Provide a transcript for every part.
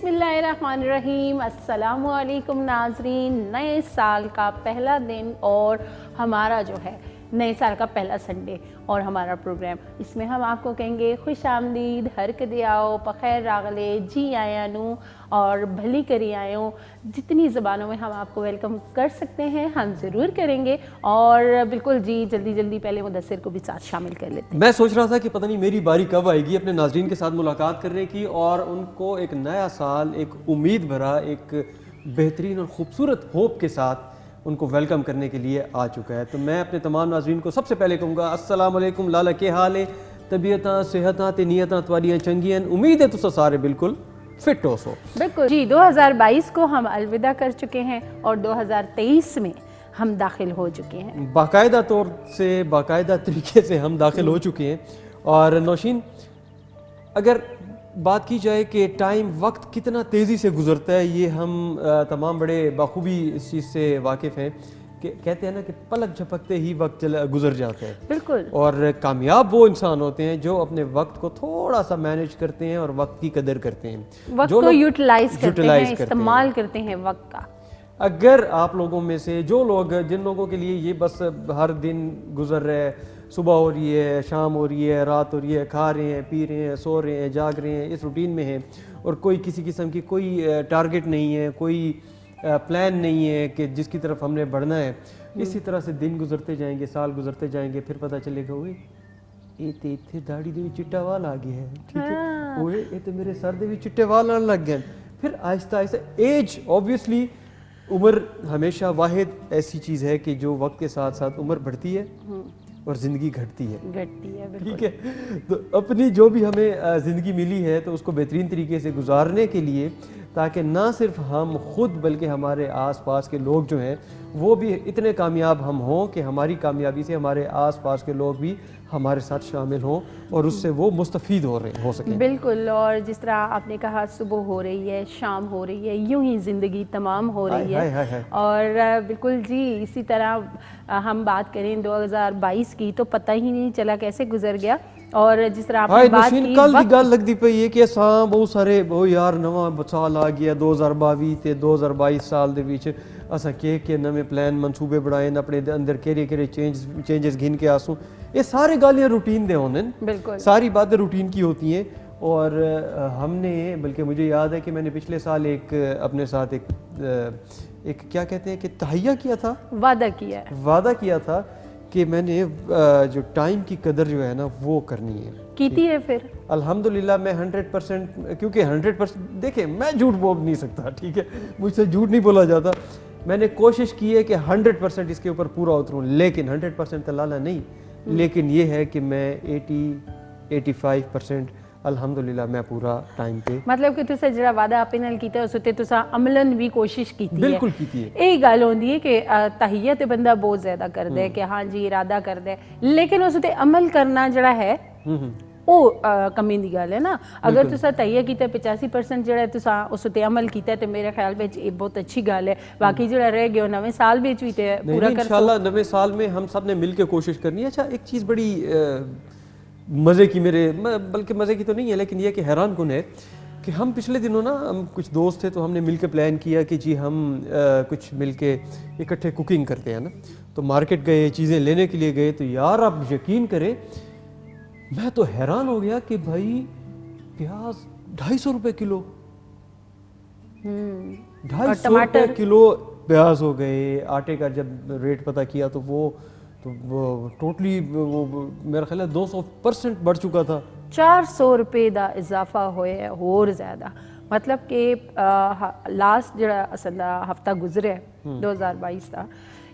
बिस्मिल्लाहिर्रहमानिर्रहीम। अस्सलामुअलैकुम नाज़रीन। नए साल का पहला दिन और हमारा जो है नए साल का पहला संडे और हमारा प्रोग्राम, इसमें हम आपको कहेंगे खुश आमदीद, हर कदे आओ, पखैर रागले, जी आया नू और भली करी आयो। जितनी ज़बानों में हम आपको वेलकम कर सकते हैं हम ज़रूर करेंगे। और बिल्कुल जी, जल्दी जल्दी पहले मुदस्सिर को भी साथ शामिल कर लेते हैं। मैं सोच रहा था कि पता नहीं मेरी बारी कब आएगी अपने नाजरीन के साथ मुलाकात करने की और उनको एक नया साल, एक उम्मीद भरा, एक बेहतरीन और ख़ूबसूरत होप के साथ उनको वेलकम करने के लिए आ चुका है। तो मैं अपने तमाम नाजरीन को सबसे पहले कहूँगा अस्सलाम वालेकुम, लाला के हाल है, तबीयतां सेहतां ते नीयतां तुहाडियां चंगियां, उम्मीद है तुस सारे बिल्कुल फिट हो सो। बिल्कुल जी, 2022 को हम अलविदा कर चुके हैं और 2023 में हम दाखिल हो चुके हैं। बाकायदा तौर से, बाकायदा तरीके से हम दाखिल हो चुके हैं। और नौशीन, अगर बात की जाए कि टाइम, वक्त कितना तेज़ी से गुजरता है, ये हम तमाम बड़े बखूबी इस चीज़ से वाकिफ़ हैं कि कहते हैं ना कि पलक झपकते ही वक्त गुजर जाता है। बिल्कुल। और कामयाब वो इंसान होते हैं जो अपने वक्त को थोड़ा सा मैनेज करते हैं और वक्त की कदर करते हैं, वक्त को यूटिलाइज करते हैं, इस्तेमाल करते हैं वक्त का। अगर आप लोगों में से जो लोग, जिन लोगों के लिए ये बस हर दिन गुजर रहे है, सुबह हो रही है, शाम हो रही है, रात हो रही है, खा रहे हैं, पी रहे हैं, सो रहे हैं, जाग रहे हैं, इस रूटीन में हैं और कोई किसी किस्म की कोई टारगेट नहीं है, कोई प्लान नहीं है कि जिसकी तरफ हमने बढ़ना है, इसी तरह से दिन गुजरते जाएंगे, साल गुजरते जाएंगे, फिर पता चलेगा ओए ये तो इतने दाढ़ी दे चिट्टा वाल आ गया है, ठीक है, ओए ये तो मेरे सर दे चिट्टे वाल आने लग गए। फिर आहिस्ता आहिस्ता एज, ऑब्वियसली उम्र हमेशा वाहिद ऐसी चीज़ है कि जो वक्त के साथ साथ उम्र बढ़ती है और ज़िंदगी घटती है, ठीक है। तो अपनी जो भी हमें ज़िंदगी मिली है तो उसको बेहतरीन तरीके से गुजारने के लिए, ताकि ना सिर्फ हम खुद बल्कि हमारे आसपास के लोग जो हैं वो भी इतने कामयाब हम हों कि हमारी कामयाबी से हमारे आसपास के लोग भी हमारे साथ शामिल हों और उससे वो मुस्तफ़ीद हो सकें। बिल्कुल। और जिस तरह आपने कहा सुबह हो रही है, शाम हो रही है, यूं ही ज़िंदगी तमाम हो रही है। और बिल्कुल जी, इसी तरह हम बात करें 2022 की तो पता ही नहीं चला कैसे गुजर गया। और जिस तरह आपने बात की, कल दी गल लगती पई है कि असां बहुत सारे ओ यार नवा साल आ गया 2022 ते 2022 साल दे विच असां के नवे प्लान मनसूबे बनाए न, अपने अंदर केड़े चेंजेस गिन के आसूं। ये सारे गल्लियां रूटीन दे होंदे न, बिल्कुल सारी बातें रूटीन की होती हैं। और हमने, बल्कि मुझे याद है कि मैंने पिछले साल एक अपने साथ एक क्या कहते हैं कि तहैया किया था, वादा किया था कि मैंने जो टाइम की कदर जो है ना वो करनी है, कीती है। फिर अल्हम्दुलिल्लाह मैं 100%, क्योंकि 100% देखिए मैं झूठ बोल नहीं सकता, ठीक है, मुझसे झूठ नहीं बोला जाता। मैंने कोशिश की है कि 100% इसके ऊपर पूरा उतरूँ, लेकिन 100% तलाला नहीं, लेकिन ये है कि मैं 80-85% अल्हम्दुलिल्लाह मैं पूरा टाइम पे, मतलब कि तुसा जरा वादा आपे नाल कीता उस ते तुसा अमलन भी कोशिश कीती है। बिल्कुल कीती है। यही गल होंदी है कि तहिया ते बंदा बहुत ज्यादा करदा है कि हाँ जी इरादा करदा है, लेकिन उस ते अमल करना जड़ा है वो कमी दी गल है ना। अगर तुसा तहिया कीता 85% जड़ा तुसा उस ते अमल कीता तो मेरे ख्याल में ये बहुत अच्छी गल है। बाकी जड़ा रह गया नवे साल भी पूरा कर इंशाल्लाह नवे साल में हम सब ने मिल के कोशिश करनी है। अच्छा, एक चीज़ बड़ी मज़े की, बल्कि मज़े की तो नहीं है लेकिन यह कि हैरान कुन है कि हम पिछले दिनों ना, हम कुछ दोस्त थे तो हमने मिलके प्लान किया कि जी हम कुछ मिलके इकट्ठे कुकिंग करते हैं ना। तो मार्केट गए, चीज़ें लेने के लिए गए, तो यार आप यकीन करें मैं तो हैरान हो गया कि भाई प्याज 250 रुपये किलो, 250 रुपये किलो प्याज हो गए। आटे का जब रेट पता किया तो वो टोटली वो मेरा ख्याल है 200% बढ़ चुका था। 400 रुपये का इजाफा होया होर ज़्यादा। मतलब कि लास्ट जड़ा असा हफ्ता गुजरे 2022 का,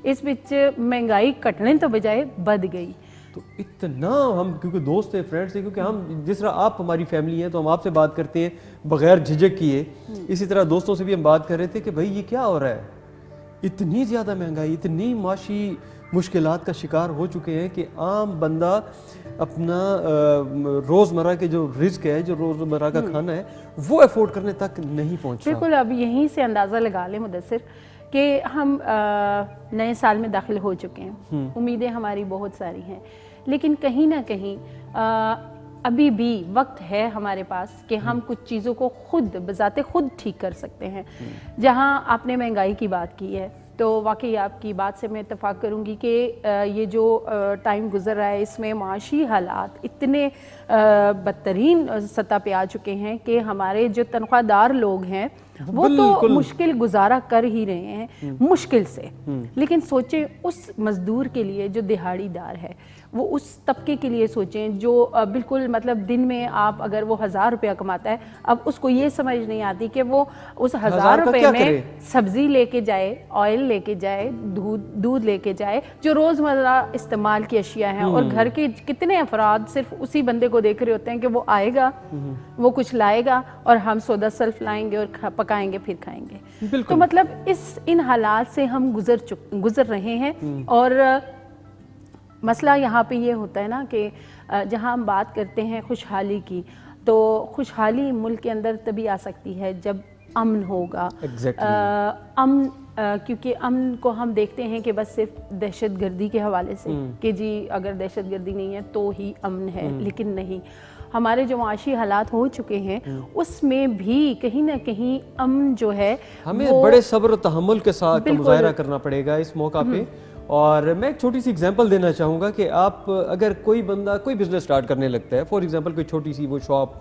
इस विच महंगाई घटने तो बजाय बढ़ गई। तो इतना हम, क्योंकि दोस्त थे, फ्रेंड्स थे, क्योंकि हम जिस तरह आप हमारी फैमिली हैं तो हम आपसे बात करते हैं बगैर झिझक किए, इसी तरह दोस्तों से भी हम बात कर रहे थे कि भाई ये क्या हो रहा है, इतनी ज़्यादा महंगाई, इतनी माशी मुश्किलात का शिकार हो चुके हैं कि आम बंदा अपना रोज़मर्रा के जो रिस्क है, जो रोज़मर्रा का खाना है, वो अफोर्ड करने तक नहीं पहुँच रहा। बिल्कुल। अब यहीं से अंदाज़ा लगा लें मुदस्सिर कि हम नए साल में दाखिल हो चुके हैं। उम्मीदें हमारी बहुत सारी हैं, लेकिन कहीं ना कहीं अभी भी वक्त है हमारे पास कि हम कुछ चीज़ों को खुद बजाते खुद ठीक कर सकते हैं। जहाँ आपने महंगाई की बात की है तो वाकई आपकी बात से मैं इत्तेफाक करूँगी कि ये जो टाइम गुजर रहा है इसमें माशी हालात इतने बदतरीन सतह पे आ चुके हैं कि हमारे जो तनख्वाहदार लोग हैं वो तो मुश्किल गुजारा कर ही रहे हैं, मुश्किल से। लेकिन सोचें उस मज़दूर के लिए जो दिहाड़ीदार है, वो उस तबके के लिए सोचें जो बिल्कुल मतलब दिन में आप अगर वो 1000 रुपया कमाता है, अब उसको ये समझ नहीं आती कि वो उस 1000 रुपये में सब्ज़ी लेके जाए, ऑयल लेके जाए, दूध लेके जाए, जो रोज़मर्रा इस्तेमाल की अशिया हैं। और घर के कितने अफराद सिर्फ उसी बंदे को देख रहे होते हैं कि वो आएगा, वो कुछ लाएगा और हम सौदा सल्फ लाएंगे और पकाएंगे फिर खाएंगे। तो मतलब इन हालात से हम गुजर रहे हैं। और मसला यहाँ पे ये होता है ना कि जहाँ हम बात करते हैं खुशहाली की, तो खुशहाली मुल्क के अंदर तभी आ सकती है जब अमन होगा। अमन क्योंकि अमन को हम देखते हैं कि बस सिर्फ दहशतगर्दी के हवाले से कि जी अगर दहशतगर्दी नहीं है तो ही अमन है, लेकिन नहीं, हमारे जो माशी हालात हो चुके हैं उसमें भी कहीं ना कहीं अमन जो है हमें बड़े सब्र तहम्मुल के साथ मुजाहरा करना पड़ेगा इस मौका पे। और मैं एक छोटी सी एग्जांपल देना चाहूँगा कि आप अगर कोई बंदा कोई बिजनेस स्टार्ट करने लगता है, फॉर एग्जांपल कोई छोटी सी वो शॉप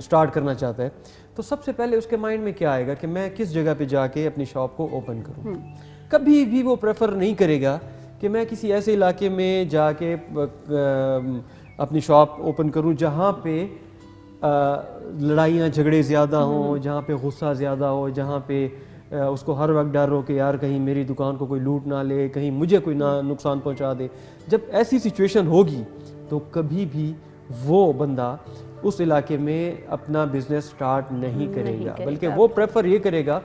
स्टार्ट करना चाहता है, तो सबसे पहले उसके माइंड में क्या आएगा कि मैं किस जगह पे जाके अपनी शॉप को ओपन करूँ। कभी भी वो प्रेफर नहीं करेगा कि मैं किसी ऐसे इलाके में जाके अपनी शॉप ओपन करूँ जहाँ पे लड़ाइयाँ झगड़े ज़्यादा हों, जहाँ पे गुस्सा ज़्यादा हो, जहाँ पे उसको हर वक्त डर हो कि यार कहीं मेरी दुकान को कोई लूट ना ले, कहीं मुझे कोई ना नुकसान पहुंचा दे। जब ऐसी सिचुएशन होगी तो कभी भी वो बंदा उस इलाके में अपना बिजनेस स्टार्ट नहीं करेगा, बल्कि वो प्रेफर ये करेगा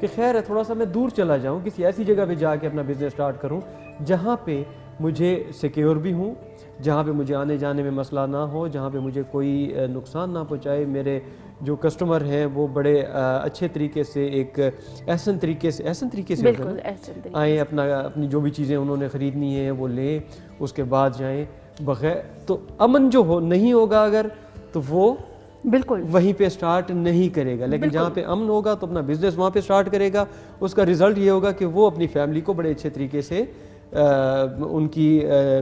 कि खैर है थोड़ा सा मैं दूर चला जाऊं, किसी ऐसी जगह पे जाके अपना बिजनेस स्टार्ट करूं जहां पे मुझे सिक्योर भी हूं, जहाँ पे मुझे आने जाने में मसला ना हो, जहाँ पे मुझे कोई नुकसान ना पहुँचाए, मेरे जो कस्टमर हैं वो बड़े अच्छे तरीके से एक एहसन तरीके से आए, अपनी जो भी चीज़ें उन्होंने ख़रीदनी है वो लें, उसके बाद जाएं बगैर। तो अमन जो हो नहीं होगा अगर, तो वो बिल्कुल वहीं पे स्टार्ट नहीं करेगा। लेकिन जहाँ पे अमन होगा तो अपना बिजनेस वहाँ पे स्टार्ट करेगा। उसका रिजल्ट ये होगा कि वो अपनी फैमिली को बड़े अच्छे तरीके से उनकी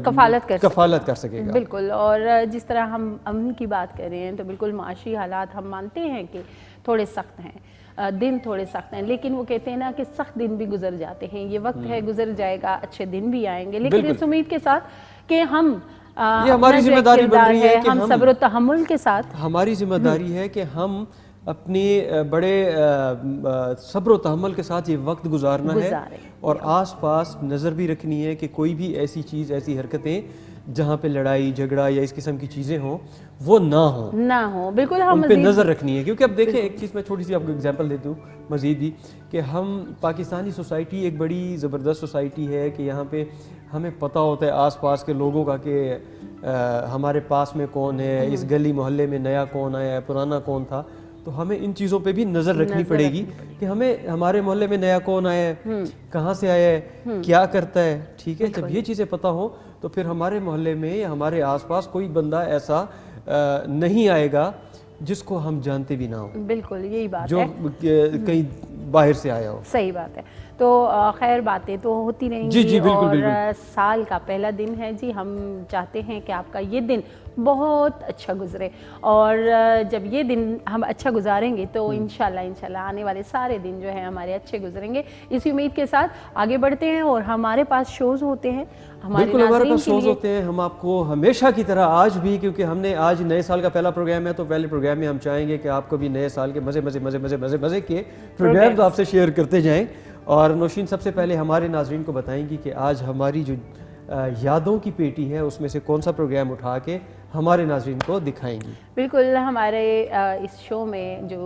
कफालत कर सकेगा। बिल्कुल। और जिस तरह हम अमन की बात कर रहे हैं तो बिल्कुल माशी हालात हम मानते हैं कि थोड़े सख्त हैं, दिन थोड़े सख्त हैं, लेकिन वो कहते हैं ना कि सख्त दिन भी गुजर जाते हैं, ये वक्त है गुजर जाएगा, अच्छे दिन भी आएंगे, लेकिन इस उम्मीद के साथ कि हम ये हमारी जिम्मेदारी बन रही है कि हम सब्र तहम्मुल के साथ, हमारी जिम्मेदारी है कि हम अपनी बड़े सब्र तहम्मुल के साथ ये वक्त गुजारना है और आसपास नज़र भी रखनी है कि कोई भी ऐसी चीज़, ऐसी हरकतें जहाँ पे लड़ाई झगड़ा या इस किस्म की चीज़ें हों वो ना हो। बिल्कुल हम उन पे नज़र रखनी है। क्योंकि अब देखें एक चीज़ मैं छोटी सी आपको एग्जांपल देती हूँ मज़ीद भी, कि हम पाकिस्तानी सोसाइटी एक बड़ी ज़बरदस्त सोसाइटी है कि यहाँ पे हमें पता होता है आसपास के लोगों का कि हमारे पास में कौन है, इस गली मोहल्ले में नया कौन आया है, पुराना कौन था। तो हमें इन चीज़ों पे भी नज़र रखनी पड़ेगी कि हमें हमारे मोहल्ले में नया कौन आया है, कहाँ से आया है, क्या करता है। ठीक है, जब ये चीज़ें पता हो तो फिर हमारे मोहल्ले में या हमारे आसपास कोई बंदा ऐसा नहीं आएगा जिसको हम जानते भी ना हो। बिल्कुल यही बात जो है, कहीं बाहर से आया हो। सही बात है। तो खैर बातें तो होती रहेंगी। जी बिल्कुल, और बिल्कुल। साल का पहला दिन है जी, हम चाहते हैं कि आपका ये दिन बहुत अच्छा गुजरे और जब ये दिन हम अच्छा गुजारेंगे तो इंशाल्लाह आने वाले सारे दिन जो है हमारे अच्छे गुजरेंगे। इसी उम्मीद के साथ आगे बढ़ते हैं और हमारे पास शोज़ होते हैं, बिल्कुल हमारे पास शोज़ होते हैं। हम आपको हमेशा की तरह आज भी, क्योंकि हमने आज नए साल का पहला प्रोग्राम है, तो पहले प्रोग्राम में हम चाहेंगे कि आपको भी नए साल के मज़े मज़े मज़े मज़े मज़े मज़े के प्रोग्राम तो आपसे शेयर करते जाएं। और नौशीन सबसे पहले हमारे नाजरीन को बताएंगी कि आज हमारी जो यादों की पेटी है उसमें से कौन सा प्रोग्राम उठा के हमारे नाजरीन को दिखाएंगी। बिल्कुल, हमारे इस शो में जो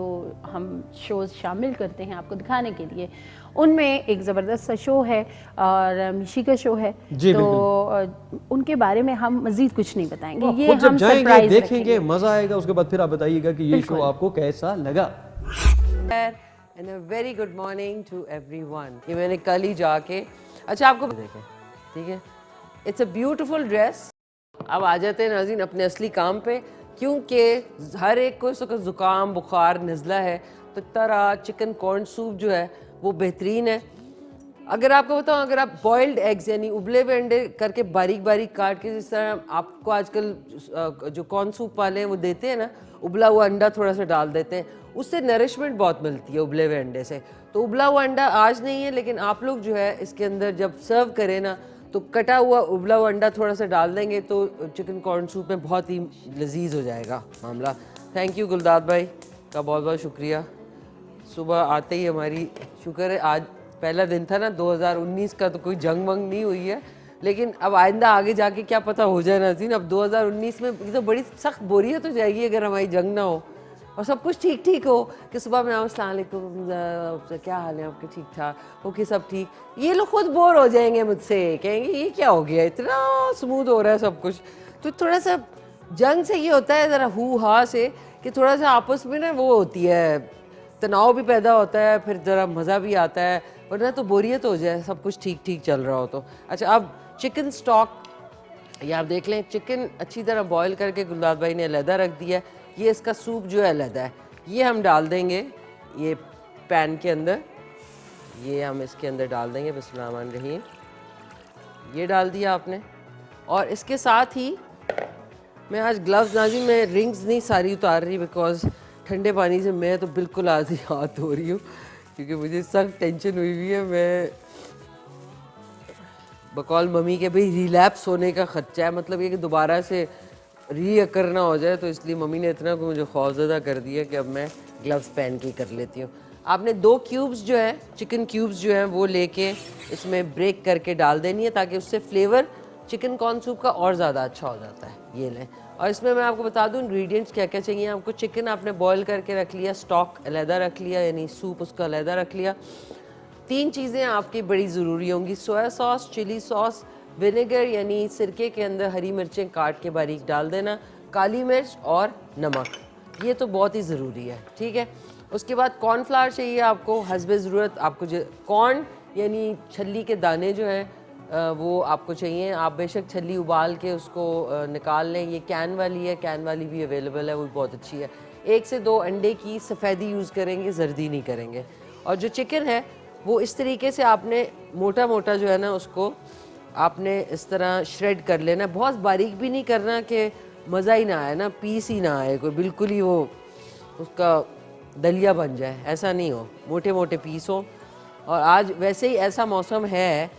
हम शोज़ शामिल करते हैं आपको दिखाने के लिए, उनमें एक ज़बरदस्त सा शो है और मिशी का शो है। तो उनके बारे में हम मज़ीद कुछ नहीं बताएंगे, ये हम जाएंगे देखेंगे, मज़ा आएगा, उसके बाद फिर आप बताइएगा कि ये शो आपको कैसा लगा। And a very good morning to everyone. ये मैंने कल ही जाके, अच्छा आपको देखें, ठीक है, it's a beautiful dress अब आ जाते हैं नाज़रीन अपने असली काम पे, क्योंकि हर एक को इस वक्त ज़ुकाम बुखार नज़ला है, तो तरह चिकन कॉर्न सूप जो है वो बेहतरीन है। अगर आपको बताऊं, अगर आप बॉइल्ड एग्स यानी उबले हुए अंडे करके बारीक बारीक काट के, जिस तरह आपको आजकल जो कॉर्न सूप वाले हैं वो देते हैं ना, उबला हुआ अंडा थोड़ा सा डाल देते हैं, उससे नरिशमेंट बहुत मिलती है उबले हुए अंडे से। तो उबला हुआ अंडा आज नहीं है, लेकिन आप लोग जो है इसके अंदर जब सर्व करें ना, तो कटा हुआ उबला हुआ अंडा थोड़ा सा डाल देंगे तो चिकन कॉर्न सूप में बहुत ही लजीज हो जाएगा मामला। थैंक यू गुलदाद भाई का बहुत बहुत शुक्रिया। सुबह आते ही हमारी, शुक्र है आज पहला दिन था ना 2019 का, तो कोई जंग वंग नहीं हुई है, लेकिन अब आइंदा आगे जाके क्या पता हो जाए नाज़रीन। अब 2019 में ये तो बड़ी सख्त बोरियत हो जाएगी अगर हमारी जंग ना हो और सब कुछ ठीक ठीक हो कि सुबह में अस्सलाम वालेकुम, क्या हाल है आपके, ठीक ठाक, ओके सब ठीक। ये लोग खुद बोर हो जाएंगे मुझसे, कहेंगे ये क्या हो गया, इतना स्मूथ हो रहा है सब कुछ। तो थोड़ा सा जंग से ये होता है ज़रा हु हा से कि थोड़ा सा आपस में ना वो होती है, तनाव भी पैदा होता है, फिर ज़रा मज़ा भी आता है, वरना तो बोरियत हो जाए सब कुछ ठीक ठीक चल रहा हो तो। अच्छा, अब चिकन स्टॉक ये आप देख लें, चिकन अच्छी तरह बॉईल करके गुलदाद भाई ने अलहदा रख दिया है। ये इसका सूप जो है अलहदा है, ये हम डाल देंगे ये पैन के अंदर, ये हम इसके अंदर डाल देंगे। बिस्मिल्लाहिर्रहमानिर्रहीम, ये डाल दिया आपने। और इसके साथ ही मैं आज ग्लव्स नाज़रीन में रिंग्स नहीं सारी उतार रही, बिकॉज ठंडे पानी से मैं तो बिल्कुल आधी हाथ धो रही हूँ, क्योंकि मुझे सख्त टेंशन हुई हुई है। मैं बकौल मम्मी के भाई रिलैप्स होने का खर्चा है, मतलब ये कि दोबारा से रीअकर ना हो जाए, तो इसलिए मम्मी ने इतना को मुझे खौफज़दा कर दिया कि अब मैं ग्लव्स पहन के कर लेती हूँ। आपने 2 क्यूब्स जो है चिकन क्यूब्स जो हैं वो लेके इसमें ब्रेक करके डाल देनी है, ताकि उससे फ्लेवर चिकन कॉर्न सूप का और ज़्यादा अच्छा हो जाता है। ये लें, और इसमें मैं आपको बता दूं इंग्रेडिएंट्स क्या क्या चाहिए आपको। चिकन आपने बॉईल करके रख लिया, स्टॉक अलहदा रख लिया, यानी सूप उसका अलहदा रख लिया। 3 चीज़ें आपकी बड़ी ज़रूरी होंगी, soya sauce, chilli sauce, vinegar यानी सिरके के अंदर हरी मिर्चें काट के बारीक डाल देना, काली मिर्च और नमक, ये तो बहुत ही ज़रूरी है, ठीक है। उसके बाद कॉर्नफ्लावर चाहिए आपको हस्बे ज़रूरत। आपको जो कॉर्न यानी छल्ली के दाने जो हैं वो आपको चाहिए। आप बेशक छल्ली उबाल के उसको निकाल लें, ये कैन वाली है, कैन वाली भी अवेलेबल है, वो बहुत अच्छी है। 1 से 2 अंडे की सफ़ेदी यूज़ करेंगे, जर्दी नहीं करेंगे। और जो चिकन है वो इस तरीके से आपने मोटा मोटा जो है ना उसको आपने इस तरह श्रेड कर लेना, बहुत बारीक भी नहीं करना कि मज़ा ही ना आए ना, पीस ही ना आए कोई, बिल्कुल ही वो उसका दलिया बन जाए, ऐसा नहीं हो, मोटे मोटे पीस हो। और आज वैसे ही ऐसा मौसम है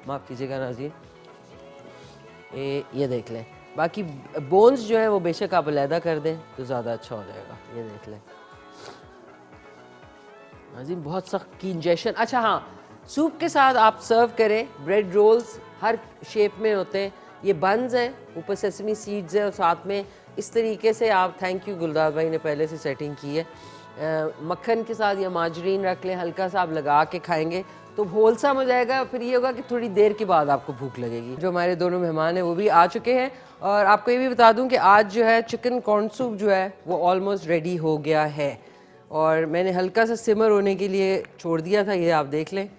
माफ़ कीजिएगा नाज़रीन, ये देख लें। बाकी बोन्स जो है वो बेशक आप अलहदा कर दें तो ज़्यादा अच्छा हो जाएगा। ये देख लें नाज़रीन, बहुत सख्त की इंजेक्शन। अच्छा हाँ, सूप के साथ आप सर्व करें ब्रेड रोल्स, हर शेप में होते हैं, ये बन्स हैं, ऊपर सेसमी सीड्स है और साथ में इस तरीके से आप, थैंक यू गुलदार भाई ने पहले से सेटिंग की है, मक्खन के साथ या माजरीन रख लें, हल्का सा आप लगा के खाएंगे तो होलसम हो जाएगा। फिर ये होगा कि थोड़ी देर के बाद आपको भूख लगेगी। जो हमारे दोनों मेहमान हैं वो भी आ चुके हैं, और आपको ये भी बता दूं कि आज जो है चिकन कॉर्न सूप जो है वो ऑलमोस्ट रेडी हो गया है, और मैंने हल्का सा सिमर होने के लिए छोड़ दिया था। ये आप देख लें,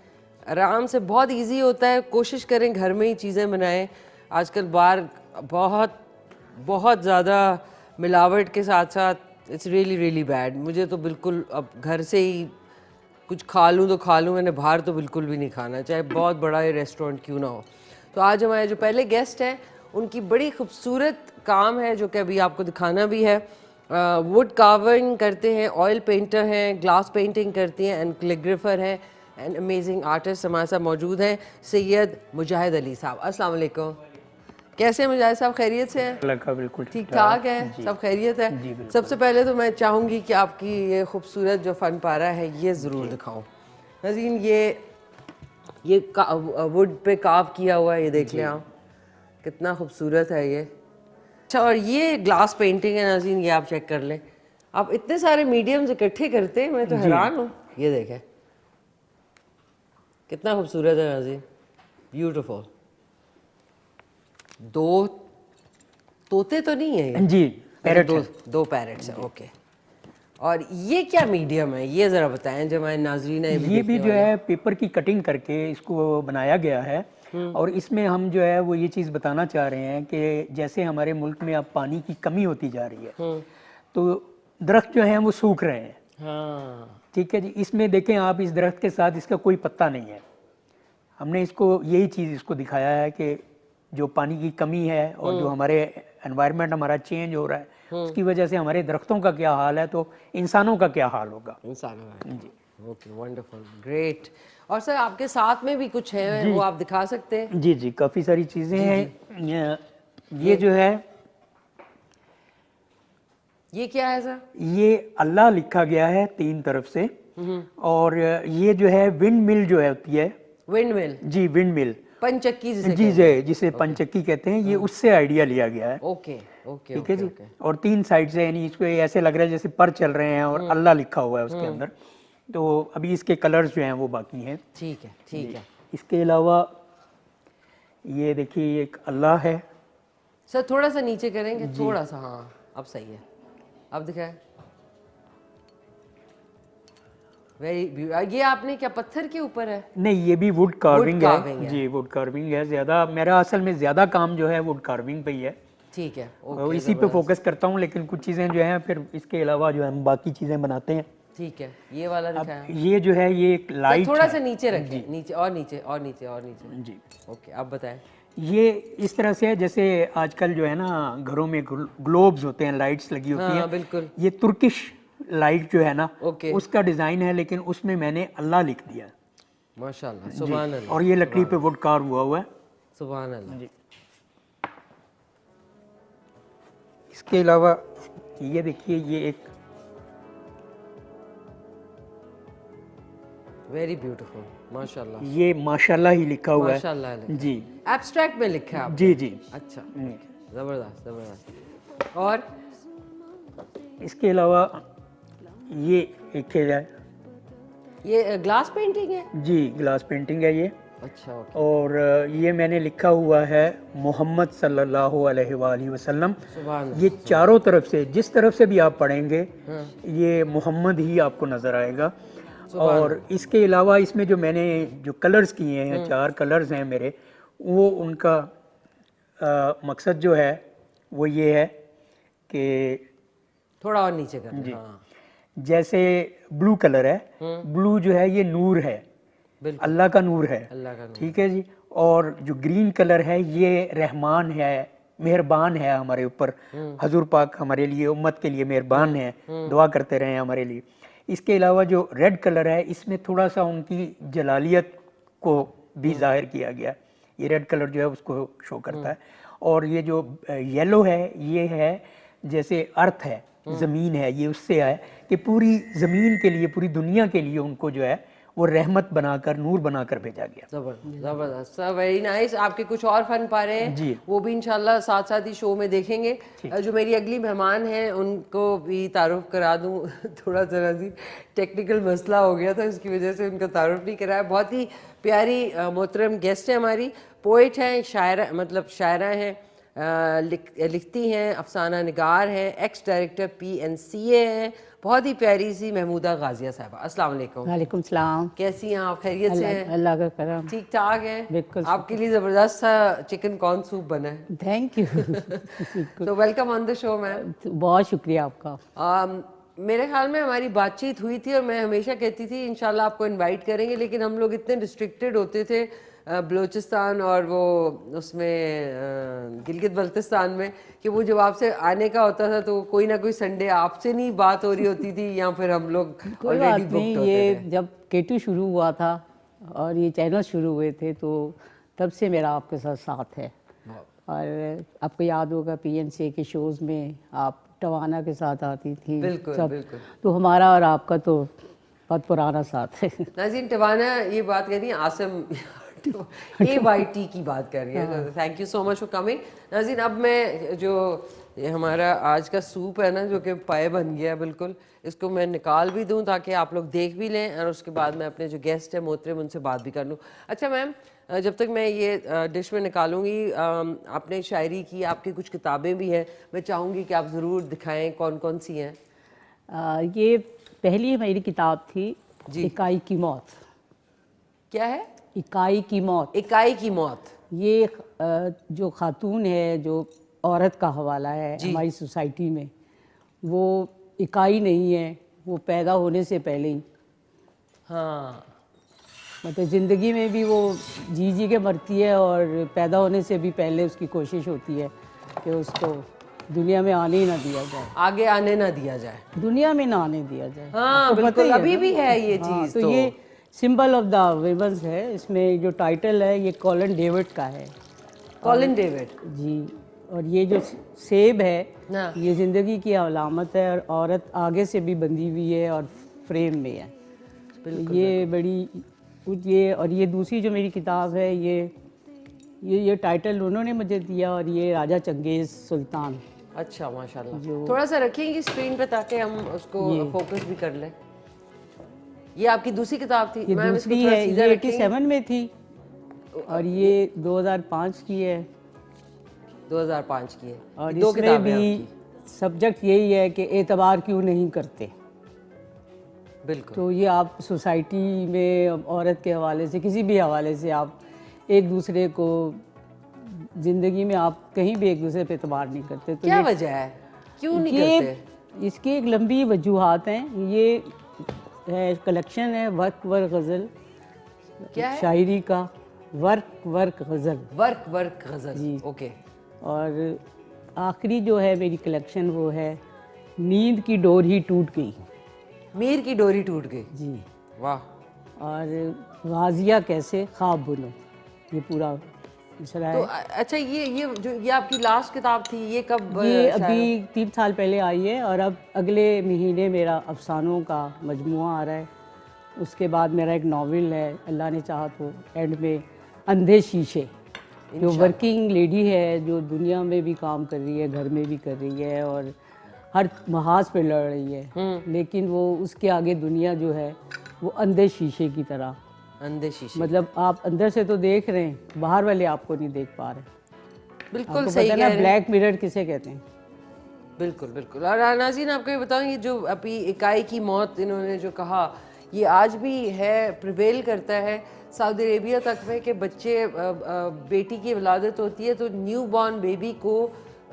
आराम से, बहुत इजी होता है। कोशिश करें घर में ही चीज़ें बनाएं। आजकल बाहर बहुत ज़्यादा मिलावट के साथ साथ इट्स रियली रियली बैड। मुझे तो बिल्कुल अब घर से ही कुछ खा लूँ तो खा लूँ, मैंने बाहर तो बिल्कुल भी नहीं खाना, चाहे बहुत बड़ा ये रेस्टोरेंट क्यों ना हो। तो आज हमारे जो पहले गेस्ट हैं उनकी बड़ी खूबसूरत काम है जो कि अभी आपको दिखाना भी है। वुड कार्विंग करते हैं, ऑयल पेंटर हैं, ग्लास पेंटिंग करती हैं, एंड कैलीग्राफर हैं, एंड अमेजिंग आर्टिस्ट हमारे साथ मौजूद हैं सैयद मुजाहिद अली साहब। अस्सलाम वालेकुम, कैसे हैं मुजाहिद साहब, खैरियत से हैं? लगा बिल्कुल ठीक ठाक है, सब खैरियत है? सबसे पहले तो मैं चाहूँगी कि आपकी ये खूबसूरत जो फ़न पारा है ये ज़रूर दिखाऊं नाज़रीन। ये वुड पे काव किया हुआ है, ये देख लें आप, कितना खूबसूरत है ये। अच्छा, और ये ग्लास पेंटिंग है नाज़रीन, ये आप चेक कर लें। आप इतने सारे मीडियम्स इकट्ठे करते हैं, मैं तो हैरान हूँ। ये देखें कितना खूबसूरत है नाज़रीन, ब्यूटीफुल। 2 तोते तो नहीं है जी, पैरट है। दो पैरट्स हैं, ओके। और ये क्या मीडियम है, ये ज़रा बताएं जो हमारे नाज़रीन है। ये भी जो है पेपर की कटिंग करके इसको बनाया गया है। और इसमें हम जो है वो ये चीज़ बताना चाह रहे हैं कि जैसे हमारे मुल्क में अब पानी की कमी होती जा रही है, तो दरख्त जो हैं वो सूख रहे हैं। हाँ, ठीक है जी। इसमें देखें आप, इस दरख्त के साथ इसका कोई पत्ता नहीं है। हमने इसको यही चीज़ इसको दिखाया है कि जो पानी की कमी है और जो हमारे एनवायरनमेंट हमारा चेंज हो रहा है, उसकी वजह से हमारे दरख्तों का क्या हाल है, तो इंसानों का क्या हाल होगा। इंसानों का। जी, ओके, वंडरफुल, ग्रेट। और सर आपके साथ में भी कुछ है, वो आप दिखा सकते हैं? जी जी, काफ़ी सारी चीज़ें हैं। ये जो है, ये क्या है सर? ये अल्लाह लिखा गया है 3 तरफ से। और ये जो है विंड मिल जो है होती है, विंड मिल, जी विंड मिल, पंचक्की जिसे जी जी, जिसे पंचक्की कहते हैं, ये उससे आइडिया लिया गया है। ओके ओके ठीक है जी। ओके। और 3 साइड से, यानी इसको ऐसे लग रहा है जैसे पर चल रहे हैं और अल्लाह लिखा हुआ है उसके अंदर। तो अभी इसके कलर्स जो हैं वो बाकी हैं। ठीक है, ठीक है। इसके अलावा ये देखिए एक अल्लाह है। सर थोड़ा सा नीचे करेंगे, थोड़ा सा, हाँ अब सही है, अब दिखाए। ये आपने क्या पत्थर के ऊपर है? नहीं, ये भी वुड कार्विंग carving है है। जी, वुड कार्विंग है। ज़्यादा मेरा असल में ज़्यादा काम जो है वुड कार्विंग पे ही है। ठीक है, और ओके, इसी पे फोकस करता हूँ, लेकिन कुछ चीज़ें जो हैं फिर इसके अलावा जो हम बाकी चीज़ें बनाते हैं। ठीक है। ये वाला अब दिखाया ये जो है ये एक लाइट थोड़ा है। सा नीचे रखिए, नीचे और नीचे और नीचे और नीचे। जी, ओके, आप बताएं। ये इस तरह से है जैसे आजकल जो है ना घरों में ग्लोब्स होते हैं, लाइट्स लगी होती हाँ हैं। बिल्कुल। ये तुर्किश लाइट जो है ना, ओके। उसका डिज़ाइन है, लेकिन उसमें मैंने अल्लाह लिख दिया। माशाल्लाह, जी। सुभान अल्लाह। और ये लकड़ी पे वुड कार्व हुआ है। सुभान अल्लाह। जी। इसके अलावा ये देखिए, ये एक वेरी ब्यूटीफुल, माशाल्लाह। ये माशाल्लाह ही लिखा हुआ है। माशाल्लाह लिखा है। जी एब्स्ट्रैक्ट में लिखा है आपने? जी जी। अच्छा, जबरदस्त जबरदस्त। और इसके अलावा ये एक है, ये ग्लास पेंटिंग है? जी ग्लास पेंटिंग है ये। अच्छा, ओके। और ये मैंने लिखा हुआ है मोहम्मद सल्लल्लाहु अलैहि वसल्लम। सुभान ये चारों तरफ से, जिस तरफ से भी आप पढ़ेंगे, ये मोहम्मद ही आपको नज़र आएगा। और इसके अलावा इसमें जो मैंने जो कलर्स किए हैं, 4 कलर्स हैं मेरे, वो उनका मकसद जो है वो ये है कि थोड़ा और नीचे कर दें, हाँ। जैसे ब्लू कलर है, ब्लू जो है ये नूर है, बिल्कुल, अल्लाह का नूर है। अल्लाह का नूर। ठीक है जी। और जो ग्रीन कलर है ये रहमान है, मेहरबान है हमारे ऊपर। हजूर पाक हमारे लिए, उम्मत के लिए मेहरबान है, दुआ करते रहे हमारे लिए। इसके अलावा जो रेड कलर है, इसमें थोड़ा सा उनकी जलालियत को भी जाहिर किया गया। ये रेड कलर जो है उसको शो करता है। और ये जो येलो है, ये है जैसे अर्थ है, ज़मीन है, ये उससे है कि पूरी ज़मीन के लिए, पूरी दुनिया के लिए उनको जो है वो रहमत बनाकर, नूर बनाकर भेजा गया। जबरदस्त सर, वेरी नाइस। आपके कुछ और फन पा रहे हैं जी, वो भी इंशाल्लाह साथ साथ ही शो में देखेंगे। जो मेरी अगली मेहमान हैं उनको भी तारुफ करा दूं। थोड़ा सा जी टेक्निकल मसला हो गया था, इसकी वजह से उनका तारुफ नहीं कराया। बहुत ही प्यारी मोहतरम गेस्ट है हमारी, पोइट हैं, शायरा, मतलब शायरा हैं, लिखती हैं, अफसाना निगार हैं, एक्स डायरेक्टर PNCA हैं। बहुत ही प्यारी सी महमूदा गाजिया साहबा। अस्सलाम वालेकुम। वालेकुम सलाम। कैसी हैं आप? खैरियत से हैं? अल्लाह का करम। ठीक ठाक है? बिल्कुल। आपके लिए जबरदस्त सा चिकन कॉर्न सूप बना है। Thank you. तो welcome on the show ma'am. बहुत शुक्रिया आपका। मेरे ख्याल में हमारी बातचीत हुई थी और मैं हमेशा कहती थी इंशाल्लाह आपको इनवाइट करेंगे, लेकिन हम लोग इतने रिस्ट्रिक्टेड होते थे बलूचिस्तान और वो उसमें गिलगित बल्तिस्तान में, कि वो जब आपसे आने का होता था तो कोई ना कोई संडे आपसे नहीं बात हो रही होती थी, या फिर हम लोग कोई बात नहीं। ये जब K2 शुरू हुआ था और ये चैनल शुरू हुए थे, तो तब से मेरा आपके साथ है। और आपको याद होगा PNCA के शोज़ में आप टवाना के साथ आती थी। बिल्कुल सब। बिल्कुल। तो हमारा और आपका तो बहुत पुराना साथ है। नाज़रीन, टवाना ये बात कह रही है, आसम AYT की बात कर रही है। Thank you so much for coming. नाज़रीन, अब मैं जो ये हमारा आज का सूप है ना, जो कि पाए बन गया है बिल्कुल, इसको मैं निकाल भी दूं ताकि आप लोग देख भी लें, और उसके बाद मैं अपने जो गेस्ट है मोहतरम उनसे बात भी कर लूँ। अच्छा मैम, जब तक मैं ये डिश में निकालूंगी, आपने शायरी की, आपकी कुछ किताबें भी हैं, मैं चाहूँगी कि आप ज़रूर दिखाएं कौन कौन सी हैं। ये पहली मेरी किताब थी, जी। इकाई की मौत। क्या है? इकाई की मौत। इकाई की मौत। ये जो खातून है, जो औरत का हवाला है हमारी सोसाइटी में, वो इकाई नहीं है, वो पैदा होने से पहले ही, हाँ, मतलब ज़िंदगी में भी वो जी जी के मरती है और पैदा होने से भी पहले उसकी कोशिश होती है कि उसको दुनिया में आने ही ना दिया जाए, आगे आने ना दिया जाए। दुनिया में ना आने दिया जाए। हाँ आपको पता बिल्कुल, ही है अभी ना? भी है ये हाँ, चीज। तो ये सिंबल ऑफ द विमेंस है। इसमें जो टाइटल है ये कॉलिन डेविड का है। कॉलिन डेविड जी, और ये जो सेब है हाँ। ये ज़िंदगी की अलामत है, और औरत आगे से भी बंधी हुई है और फ्रेम में है। तो ये बड़ी ये, और ये दूसरी जो मेरी किताब है ये टाइटल उन्होंने मुझे दिया, और ये राजा चंगेज़ सुल्तान। अच्छा, माशाल्लाह। थोड़ा सा रखेंगे स्क्रीन पे ताकि हम उसको फोकस भी कर लें। ये आपकी दूसरी किताब थी? ये मैम, दूसरी इसको थोड़ा है, सीधा ये रखेंगे। 87 में थी और ये 2005 की है। 2005 की है। और दो इसमें किताबें भी आपकी। सब्जेक्ट यही है कि एतबार क्यों नहीं करते। बिल्कुल। तो ये आप सोसाइटी में औरत के हवाले से, किसी भी हवाले से, आप एक दूसरे को ज़िंदगी में आप कहीं भी एक दूसरे पे एतबार नहीं करते। तो क्या वजह है, क्यों नहीं करते? इसकी एक लंबी वजूहात हैं। ये है कलेक्शन है वर्क वर्क गज़ल, क्या है? शायरी का वर्क वर्क गज़ल। वर्क वर्क गजल। ओके। और आखिरी जो है मेरी कलेक्शन वो है नींद की डोर ही टूट गई। मीर की डोरी टूट गई। जी। वाह। और गाजिया कैसे ख्वाब बुनो, ये पूरा मिसरा तो है। अच्छा, ये आपकी लास्ट किताब थी, ये कब ये शायद? अभी 3 साल पहले आई है, और अब अगले महीने मेरा अफसानों का मजमुआ आ रहा है। उसके बाद मेरा एक नावल है, अल्लाह ने चाहा तो एंड में, अंधे शीशे। जो वर्किंग लेडी है, जो दुनिया में भी काम कर रही है, घर में भी कर रही है, और हर महाज पे लड़ रही है, लेकिन वो उसके आगे दुनिया जो है वो अंधे शीशे की तरह। अंधे शीशे। मतलब आप अंदर से तो देख रहे हैं, बाहर वाले आपको नहीं देख पा रहे। बिल्कुल आपको सही पता कह ना रहे हैं। ब्लैक मिरर किसे कहते हैं? बिल्कुल बिल्कुल। और नाज़रीन, आपको ये बताऊँ, ये जो अभी इकाई की मौत इन्होंने जो कहा, ये आज भी है, प्रिवेल करता है सऊदी अरेबिया तक में, कि बच्चे बेटी की विलादत होती है तो न्यू बॉर्न बेबी को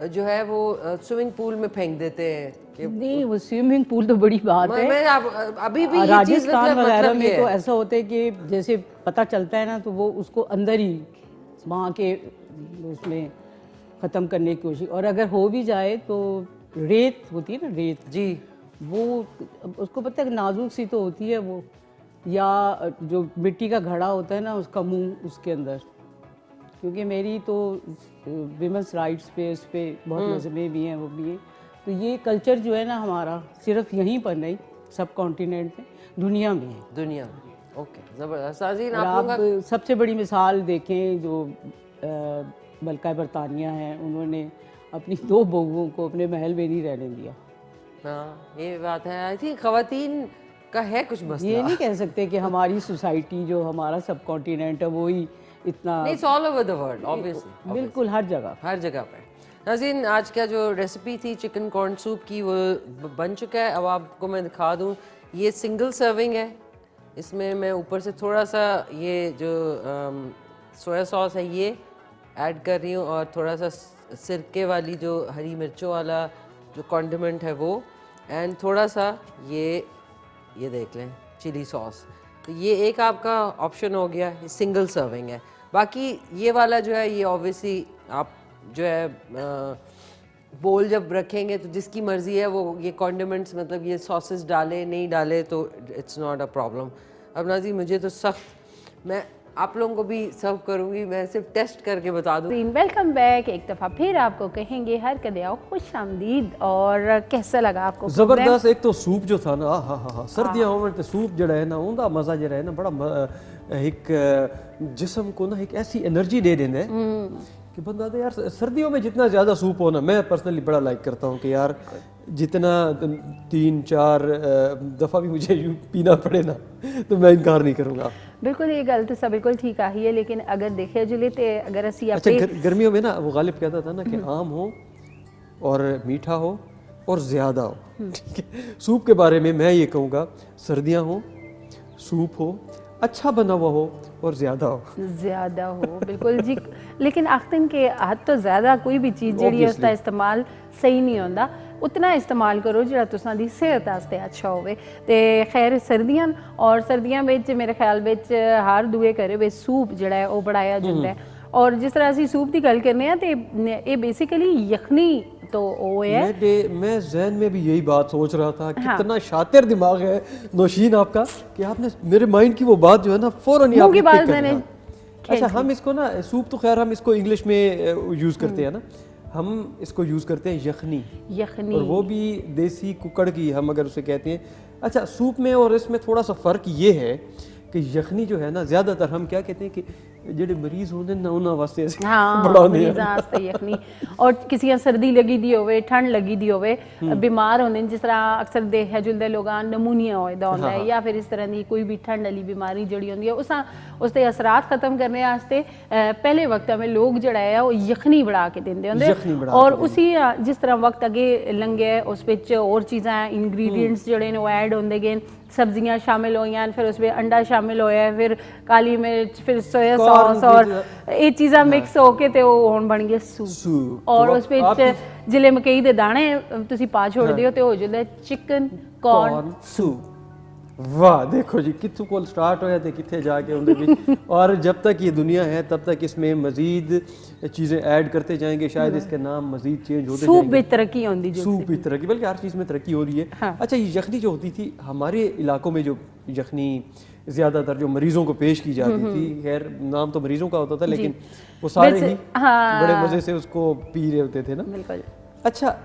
जो है वो स्विमिंग पूल में फेंक देते हैं कि नहीं, वो स्विमिंग पूल तो बड़ी बात है। मैं अभी भी ये चीज़ राजस्थान वगैरह मतलब में ये तो है। ऐसा होता है कि जैसे पता चलता है ना, तो वो उसको अंदर ही वहाँ के उसमें ख़त्म करने की कोशिश, और अगर हो भी जाए तो रेत होती है ना, रेत जी। वो उसको पता है कि नाजुक सी तो होती है वो, या जो मिट्टी का घड़ा होता है ना, उसका मुंह उसके अंदर। क्योंकि मेरी तो विमेंस राइट्स पे उस पे बहुत नज़में भी हैं, वो भी हैं। तो ये कल्चर जो है ना हमारा, सिर्फ यहीं पर नहीं, सब कॉन्टिनेंट में, दुनिया में है। दुनिया में। ओके, ज़बरदस्त। नाज़रीन, और आप लोगों का आप सबसे बड़ी मिसाल देखें, जो मलका बरतानिया हैं, उन्होंने अपनी 2 बहुओं को अपने महल में नहीं रहने दिया। हाँ, ये बात है। आई थिंक ख़वातीन का है कुछ मसला। ये नहीं कह सकते कि हमारी सोसाइटी, जो हमारा सब कॉन्टिनेंट है, वो ही इतना, नहीं, it's all over the world, obviously, बिल्कुल हर जगह। हर जगह पे। नाज़रीन, आज का जो रेसिपी थी चिकन कॉर्न सूप की, वो बन चुका है। अब आपको मैं दिखा दूँ, ये सिंगल सर्विंग है। इसमें मैं ऊपर से थोड़ा सा ये जो सोया सॉस है ये ऐड कर रही हूँ, और थोड़ा सा सिरके वाली जो हरी मिर्चों वाला जो कॉन्डिमेंट है वो, एंड थोड़ा सा ये देख लें चिली सॉस। तो ये एक आपका ऑप्शन हो गया, ये सिंगल सर्विंग है। बाकी ये वाला जो है, ये ऑब्वियसली आप जो है बोल जब रखेंगे तो जिसकी मर्ज़ी है वो ये कॉन्डिमेंट्स, मतलब ये सॉसेस डाले नहीं डाले तो इट्स नॉट अ प्रॉब्लम। अब नाज़रीन, मुझे तो सख्त, मैं आप लोगों को भी सर्व करूँगी, मैं सिर्फ टेस्ट करके बता दूँ। Welcome back. एक दफ़ा फिर आपको कहेंगे हर कदे आओ, खुश आमदीद। और कैसा लगा आपको प्रोग्राम? जबरदस्त। एक तो सूप जो था ना, हा सर्दियां होने ते सूप जड़ा है ना, उनका मजा जड़ा है ना, बड़ा एक जिस्म को ना एक ऐसी एनर्जी दे देना है कि बंदा तो यार, सर्दियों में जितना ज़्यादा सूप हो ना, मैं पर्सनली बड़ा लाइक करता हूँ कि यार जितना 3-4 दफ़ा भी मुझे यूँ पीना पड़े ना, तो मैं इनकार नहीं करूँगा। बिल्कुल, ये गल तो सब बिल्कुल ठीक आई है, लेकिन अगर देखिए जुले तो अगर असी अच्छा, गर्मियों में ना वो गालिब कहता था ना कि आम हो और मीठा हो और ज़्यादा हो, ठीक है। सूप के बारे में मैं ये कहूँगा, सर्दियाँ हो, सूप हो, अच्छा बना हुआ हो और ज़्यादा हो। ज़्यादा हो बिल्कुल जी। लेकिन आखिर के हद तो ज़्यादा कोई भी चीज़ जी उसका इस्तेमाल सही नहीं होता, उतना इस्तेमाल करो जो तुसां दी सेहत वास्ते अच्छा होवे। ते खैर सर्दियां और सर्दियां विच मेरे ख्याल विच हर दूए घरे विच सूप जिहड़ा है वो बनाया जाता है। और जिस तरह असीं सूप की गल करने हैं तो ये बेसिकली यखनी तो वो है। मैं जहन में भी यही बात सोच रहा था, कितना शातिर दिमाग है नौशीन आपका कि आपने मेरे माइंड की वो बात जो है ना फौरन ही मुंह की आपने बात pick कर मैंने लिया। अच्छा, हम इसको ना सूप तो खैर हम इसको इंग्लिश में यूज़ करते हैं ना, हम इसको यूज़ करते हैं यखनी, यखनी, और वो भी देसी कुकड़ की हम अगर उसे कहते हैं। अच्छा, सूप में और इसमें थोड़ा सा फ़र्क ये है कि यखनी जो है ना ज़्यादातर हम क्या कहते हैं कि जेडे मरीज होंदे ना उन्हां वास्ते हाँ मरीज़ां वास्ते यखनी, और किसी सर्दी लगी दी होवे, ठंड लगी दी होवे, बीमार होंदे जिस तरह अक्सर देखा जुलदे लोगां नमूनिया होदा होंदा है या फिर इस तरह की कोई भी ठंड वाली बीमारी जड़ी होंदी है उसके असरात खत्म करने वास्ते पहले वक्त में लोग जड़ा है वो यखनी बना के देंदे होंदे। और उसी जिस तरह वक्त अगे लंघे उस विच और चीज़ां इंग्रीडिएंट्स जड़े ने वो ऐड होंदे गए, सब्जियां शामिल हुई, फिर उसमें अंडा शामिल होया, फिर काली मिर्च, फिर सोया सॉस और ये चीज़ां मिक्स होके ते वो हुण बन गए सूप। और उस विच जिले मकई दे दाने तुसी पा छोड़ दियो ते हो जांदा चिकन कॉर्न सूप। वाह, देखो जी कित्थों कोल स्टार्ट होया ते कित्थे जाके उनदे विच। और जब तक ये दुनिया है तब तक इसमें मजीद चीज़ें ऐड करते जाएंगे, शायद इसके नाम मजीद चेंज होते सूप जाएंगे। भी तरक्की होंदी जो सूप भी तरक्की, बल्कि हर चीज़ में तरक्की हो रही है। हाँ। अच्छा, ये यखनी जो होती थी हमारे इलाकों में, जो यखनी ज़्यादातर जो मरीज़ों को पेश की जाती थी, खैर नाम तो मरीज़ों का होता था लेकिन वो सारे ही बड़े मज़े से उसको पी रहे होते थे ना। बिल्कुल। अच्छा,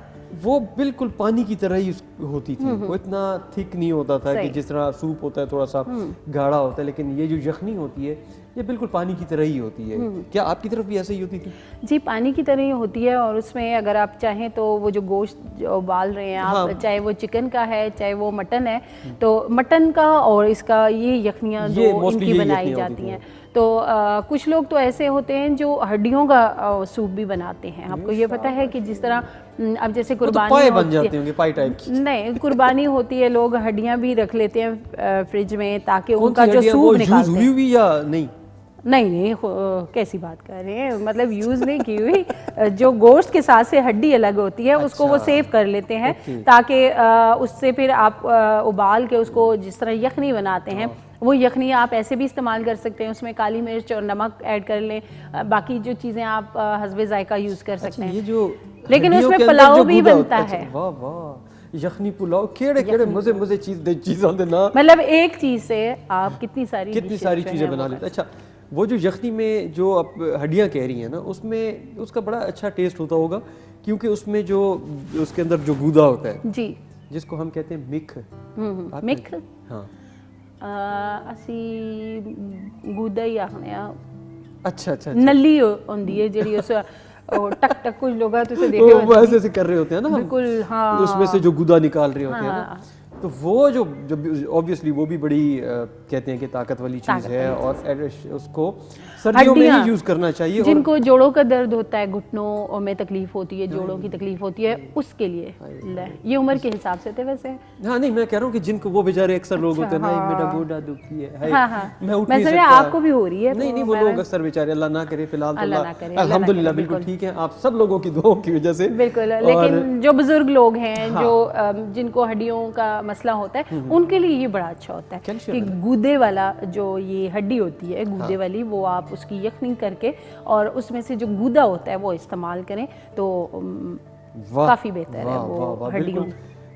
वो बिल्कुल पानी की तरह ही होती थी, वो इतना थिक नहीं होता था कि जिस तरह सूप होता है थोड़ा सा गाढ़ा होता है, लेकिन ये जो यखनी होती है ये बिल्कुल पानी की तरह ही होती है। क्या आपकी तरफ भी ऐसे ही होती थी? जी, पानी की तरह ही होती है। और उसमें अगर आप चाहें तो वो जो गोश्त जो उबाल रहे हैं आप, चाहे वो चिकन का है चाहे वो मटन है, तो मटन का और इसका ये यखनियाँ जो इनकी बनाई जाती हैं। तो कुछ लोग तो ऐसे होते हैं जो हड्डियों का सूप भी बनाते हैं। आपको ये पता है कि जिस तरह अब जैसे कुर्बानी बन जाते होंगे पाई टाइप की। नहीं, कुर्बानी होती है, लोग हड्डियां भी रख लेते हैं फ्रिज में ताकि उनका जो सूप निकालते हैं। हुई या नहीं? नहीं, कैसी बात कर रहे हैं, मतलब यूज़ नहीं की हुई। जो गोश्त के साथ से हड्डी अलग होती है उसको वो सेव कर लेते हैं ताकि उससे फिर आप उबाल के उसको जिस तरह यखनी बनाते हैं वो यखनी आप ऐसे भी इस्तेमाल कर सकते हैं। उसमें काली मिर्च और नमक ऐड कर लें, बाकी जो चीज़ें आप हस्बे जायका यूज़ कर सकते हैं। ये जो लेकिन उसमें पुलाव भी बनता है। वाह वाह, यखनी पुलाव, केड़े मजे चीज़ों दे ना, मतलब एक चीज़ से आप कितनी सारी चीज़ें बना लेते। अच्छा, वो जो यखनी में जो आप हड्डियाँ कह रही हैं ना, उसमें उसका बड़ा अच्छा टेस्ट होता होगा क्योंकि उसमें जो उसके अंदर जो गूदा होता है जी, जिसको हम कहते हैं मिख। मिख, हाँ, असी गूदा ही आखने आ। अच्छा, नली होंदी है जेडी उस टक टक कुछ लोग तुसे देखे वो ऐसे कर रहे होते हैं ना, बिल्कुल। हाँ, उसमें से जो गूदा निकाल रहे होते हैं ना, तो वो जो ऑब्वियसली वो भी बड़ी कहते हैं कि ताकत वाली चीज़ है और उसको सर्दियों में ही यूज़ करना चाहिए। जिनको जोड़ों का दर्द होता है, घुटनों में तकलीफ होती है, जोड़ों की तकलीफ होती है, उसके लिए ये उम्र के हिसाब से थे वैसे। हाँ, नहीं मैं कह रहा हूँ कि जिनको वो बेचारे अक्सर लोग होते हैं ना, मेरा गोडा दुखती है, मैं उठ नहीं सकता, आपको भी हो रही है। नहीं वो लोग अक्सर बेचारे, अल्लाह ना करे, फिलहाल अल्हम्दुलिल्लाह बिल्कुल ठीक है, आप सब लोगों की दुआओं की वजह से बिल्कुल। लेकिन जो बुजुर्ग लोग हैं, जो जिनको हड्डियों का मसला होता है, उनके लिए ये बड़ा अच्छा होता है कि गूदे वाला जो ये हड्डी होती है गूदे वाली, वो आप उसकी यखनी करके और उसमें से जो गूदा होता है वो इस्तेमाल करें तो काफ़ी बेहतर है वो हड्डियों।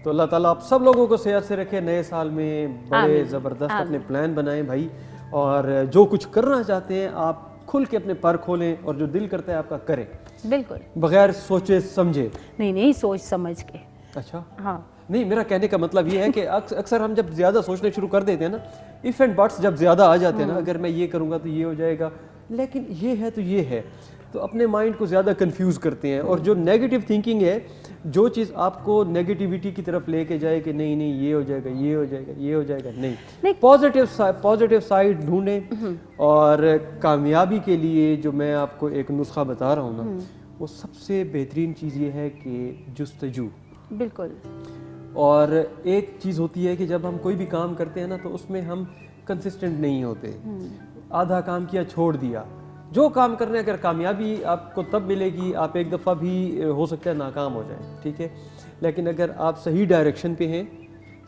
तो अल्लाह ताला आप सब लोगों को सेहत से रखे, नए साल में बड़े ज़बरदस्त अपने प्लान बनाएं भाई, और जो कुछ करना चाहते हैं आप खुल के अपने पर खोलें और जो दिल करता है आपका करें, बिल्कुल बगैर सोचे समझे। नहीं, सोच समझ के। अच्छा, हाँ, नहीं मेरा कहने का मतलब ये है कि अक्सर हम जब ज़्यादा सोचने शुरू कर देते हैं ना, इफ़ एंड बट्स जब ज़्यादा आ जाते हैं ना, अगर मैं ये करूँगा तो ये हो जाएगा, लेकिन ये है तो ये है, तो अपने माइंड को ज़्यादा कंफ्यूज करते हैं। और जो नेगेटिव थिंकिंग है, जो चीज़ आपको नेगेटिविटी की तरफ लेके जाए कि नहीं ये हो जाएगा, ये हो जाएगा, ये हो जाएगा, नहीं पॉजिटिव साइड ढूंढें। और कामयाबी के लिए जो मैं आपको एक नुस्खा बता रहा हूँ ना, वो सबसे बेहतरीन चीज़ ये है कि जुस्तजू। बिल्कुल। और एक चीज़ होती है कि जब हम कोई भी काम करते हैं ना, तो उसमें हम कंसिस्टेंट नहीं होते, आधा काम किया छोड़ दिया। जो काम करना है, अगर कामयाबी आपको तब मिलेगी, आप एक दफ़ा भी हो सकता है नाकाम हो जाए, ठीक है, लेकिन अगर आप सही डायरेक्शन पे हैं,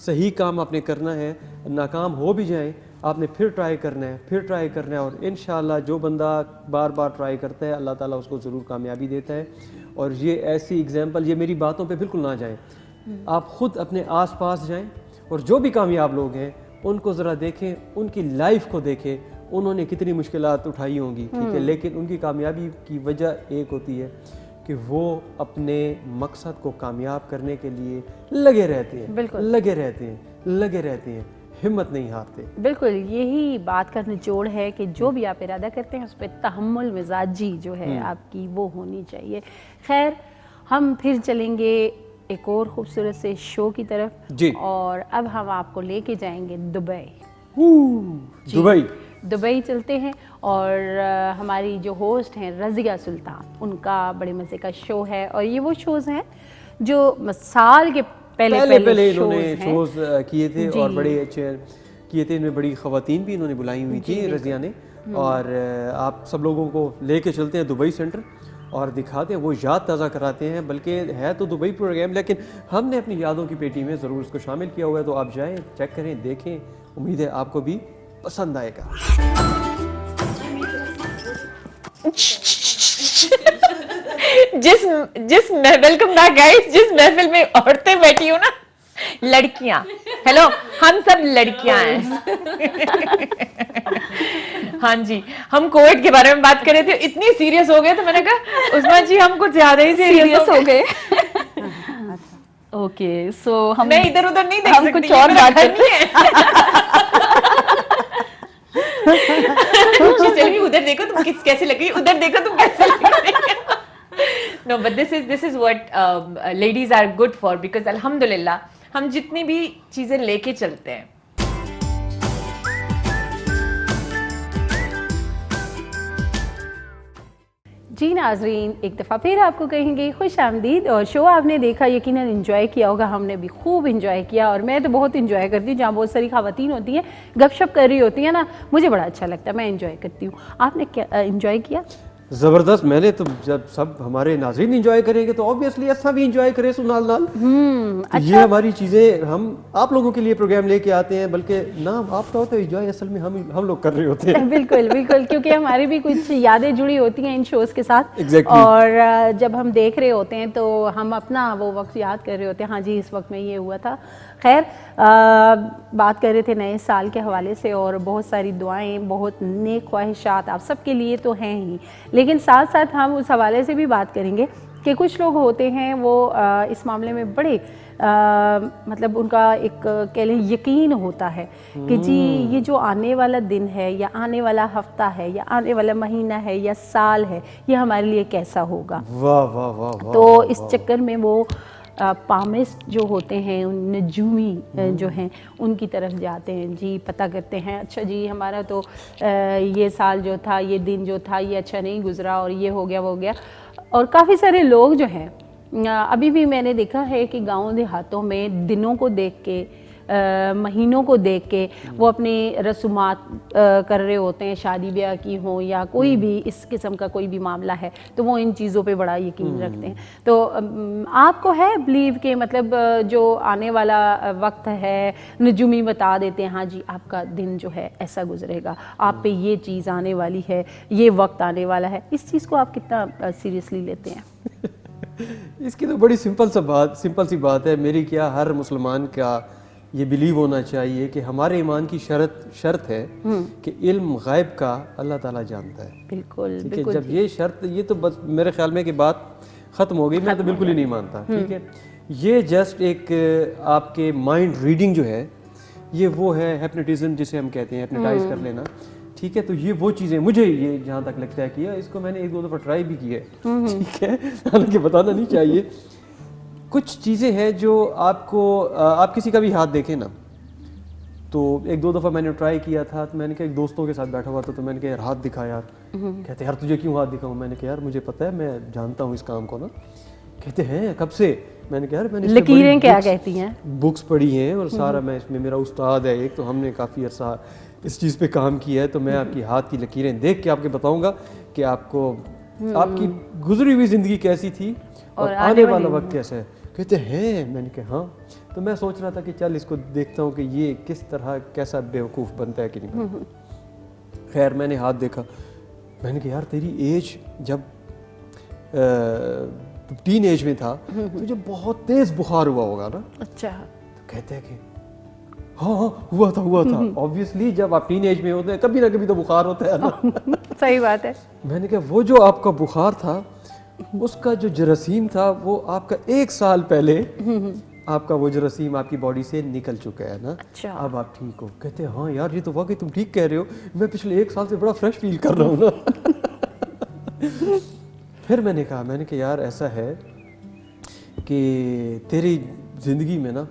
सही काम आपने करना है, नाकाम हो भी जाए आपने फिर ट्राई करना है, फिर ट्राई करना है, और इंशाल्लाह जो बंदा बार बार ट्राई करता है अल्लाह ताला उसको ज़रूर कामयाबी देता है। और ये ऐसी एग्जांपल, ये मेरी बातों पे बिल्कुल ना जाएं, आप ख़ुद अपने आसपास जाएं और जो भी कामयाब लोग हैं उनको ज़रा देखें, उनकी लाइफ को देखें, उन्होंने कितनी मुश्किलात उठाई होंगी, ठीक है, लेकिन उनकी कामयाबी की वजह एक होती है कि वो अपने मकसद को कामयाब करने के लिए लगे रहते हैं, लगे रहते हैं, लगे रहते हैं, हिम्मत नहीं हारते। बिल्कुल, यही बात का निचोड़ है कि जो भी आप इरादा करते हैं उस पर तहम्मुल मिजाजी जो है आपकी वो होनी चाहिए। खैर, हम फिर चलेंगे एक और खूबसूरत से शो की तरफ जी। और अब हम आपको लेके जाएंगे दुबई। दुबई चलते हैं और हमारी जो होस्ट हैं रज़िया सुल्तान, उनका बड़े मज़े का शो है और ये वो शोज़ हैं जो साल के पहले इन्होंने शोज़ किए थे और बड़े अच्छे किए थे। इनमें बड़ी ख़वातीन भी इन्होंने बुलाई हुई थी रज़िया ने। और आप सब लोगों को लेके चलते हैं दुबई सेंटर और दिखाते हैं, वो याद ताज़ा कराते हैं। बल्कि है तो दुबई प्रोग्राम, लेकिन हमने अपनी यादों की पेटी में ज़रूर इसको शामिल किया हुआ है। तो आप जाएँ, चेक करें, देखें, उम्मीद है आपको भी पसंद आएगा। जिस वेलकम बैक गाइस, जिस महफिल में औरतें बैठी हो ना, लड़कियां, हेलो, हम सब लड़कियां हैं। हाँ जी, हम कोविड के बारे में बात कर रहे थे, इतनी सीरियस हो गए तो मैंने कहा उस्मा जी हम कुछ ज्यादा ही सीरियस हो गए। ओके, सो हम मैं इधर उधर नहीं देख हम सकती, कुछ और बात नहीं है। चलिए उधर देखो तुम कैसे लगी, उधर देखो तुम कैसे लगी। No, but this is what ladies are good for, because अल्हम्दुलिल्लाह हम जितनी भी चीजें लेके चलते हैं। जी नाजरीन, एक दफ़ा फिर आपको कहेंगे खुश आमदीद। और शो आपने देखा, यकीनन एंजॉय किया होगा, हमने भी खूब एंजॉय किया और मैं तो बहुत एंजॉय करती हूँ। जहाँ बहुत सारी ख़वातीन होती हैं, गपशप कर रही होती हैं ना, मुझे बड़ा अच्छा लगता है, मैं एंजॉय करती हूँ। आपने क्या एंजॉय किया? ज़बरदस्त। मैंने तो, जब सब हमारे नाज़रीन इंजॉय करेंगे तो ऑब्वियसली ऐसा भी इंजॉय करें सो नाल नाल। अच्छा। ये हमारी चीज़ें हम आप लोगों के लिए प्रोग्राम लेके आते हैं, बल्कि नाम आपका होता है इंजॉय, असल में हम लोग कर रहे होते हैं। बिल्कुल बिल्कुल, क्योंकि हमारी भी कुछ यादें जुड़ी होती हैं इन शोज़ के साथ। Exactly. और जब हम देख रहे होते हैं तो हम अपना वो वक्त याद कर रहे होते हैं, हाँ जी इस वक्त में ये हुआ था। खैर, बात कर रहे थे नए साल के हवाले से और बहुत सारी दुआएं, बहुत नेक ख्वाहिशात आप सबके लिए तो हैं ही, लेकिन साथ साथ हम उस हवाले से भी बात करेंगे कि कुछ लोग होते हैं वो इस मामले में बड़े मतलब उनका एक कह लें यकीन होता है कि जी ये जो आने वाला दिन है या आने वाला हफ्ता है या आने वाला महीना है या साल है, ये हमारे लिए कैसा होगा। वाह वाह वाह वाह। तो इस चक्कर में वो पामिस्ट जो होते हैं, उन नजूमी जो हैं उनकी तरफ जाते हैं जी, पता करते हैं अच्छा जी हमारा तो ये साल जो था, ये दिन जो था, ये अच्छा नहीं गुजरा और ये हो गया वो हो गया। और काफ़ी सारे लोग जो हैं, अभी भी मैंने देखा है कि गाँव देहातों में दिनों को देख के, महीनों को देख के वो अपनी रसूमात कर रहे होते हैं, शादी ब्याह की हो या कोई भी इस किस्म का कोई भी मामला है, तो वो इन चीज़ों पे बड़ा यकीन रखते हैं। तो आपको है बिलीव के मतलब जो आने वाला वक्त है नजूमी बता देते हैं, हाँ जी आपका दिन जो है ऐसा गुजरेगा, आप पे ये चीज़ आने वाली है, ये वक्त आने वाला है, इस चीज़ को आप कितना सीरियसली लेते हैं? इसकी तो बड़ी सिंपल सी बात है। मेरी क्या, हर मुसलमान का ये बिलीव होना चाहिए कि हमारे ईमान की शर्त है कि इल्म गायब का अल्लाह ताला जानता है। बिल्कुल ठीक है, बिल्कुल। जब ये शर्त, ये तो बस मेरे ख्याल में कि बात ख़त्म हो गई, मैं तो बिल्कुल ही नहीं मानता। ठीक है, ये जस्ट एक आपके माइंड रीडिंग जो है, ये वो है हिप्नोटिज्म जिसे हम कहते हैं, हिप्नोटाइज कर लेना। ठीक है, तो ये वो चीज़ें मुझे ये जहाँ तक लगता है किया, इसको मैंने एक दो दफ़ा ट्राई भी किया है। ठीक है, हालांकि बताना नहीं चाहिए। कुछ चीज़ें हैं जो आपको, आप किसी का भी हाथ देखें ना, तो एक दो दफ़ा मैंने ट्राई किया था, तो मैंने कहा एक दोस्तों के साथ बैठा हुआ था, तो मैंने कहा यार हाथ दिखा यार। कहते यार तुझे क्यों हाथ दिखाऊं? मैंने कहा यार मुझे पता है, मैं जानता हूँ इस काम को ना। कहते हैं कब से? मैंने कहा यार मैंने लकीरें क्या कहती हैं, बुक्स पढ़ी हैं और सारा मैं इसमें, मेरा उस्ताद है एक, तो हमने काफ़ी अर्सा इस चीज़ पे काम किया है, तो मैं आपकी हाथ की लकीरें देख के आपके बताऊंगा कि आपको आपकी गुजरी हुई ज़िंदगी कैसी थी और आने वाला वक्त कैसा है। कहते हैं, मैंने कहा हाँ। तो मैं सोच रहा था कि चल इसको देखता हूँ कि ये किस तरह कैसा बेवकूफ़ बनता है कि नहीं बनता। खैर मैंने हाथ देखा, मैंने कहा यार तेरी एज जब टीन एज में था तुझे बहुत तेज़ बुखार हुआ होगा ना। अच्छा। तो कहते हैं कि हाँ हाँ हुआ था ऑब्वियसली जब आप टीन एज में होते हैं कभी ना कभी तो बुखार होता है ना। सही बात है। मैंने कहा वो जो आपका बुखार था उसका जो जरासीम था वो आपका 1 साल पहले आपका वो जरासीम आपकी बॉडी से निकल चुका है ना। अच्छा। अब आप ठीक हो। कहते हैं हाँ यार ये तो वाकई तुम ठीक कह रहे हो, मैं पिछले 1 साल से बड़ा फ्रेश फील कर रहा हूँ ना। फिर मैंने कहा यार ऐसा है कि तेरी ज़िंदगी में ना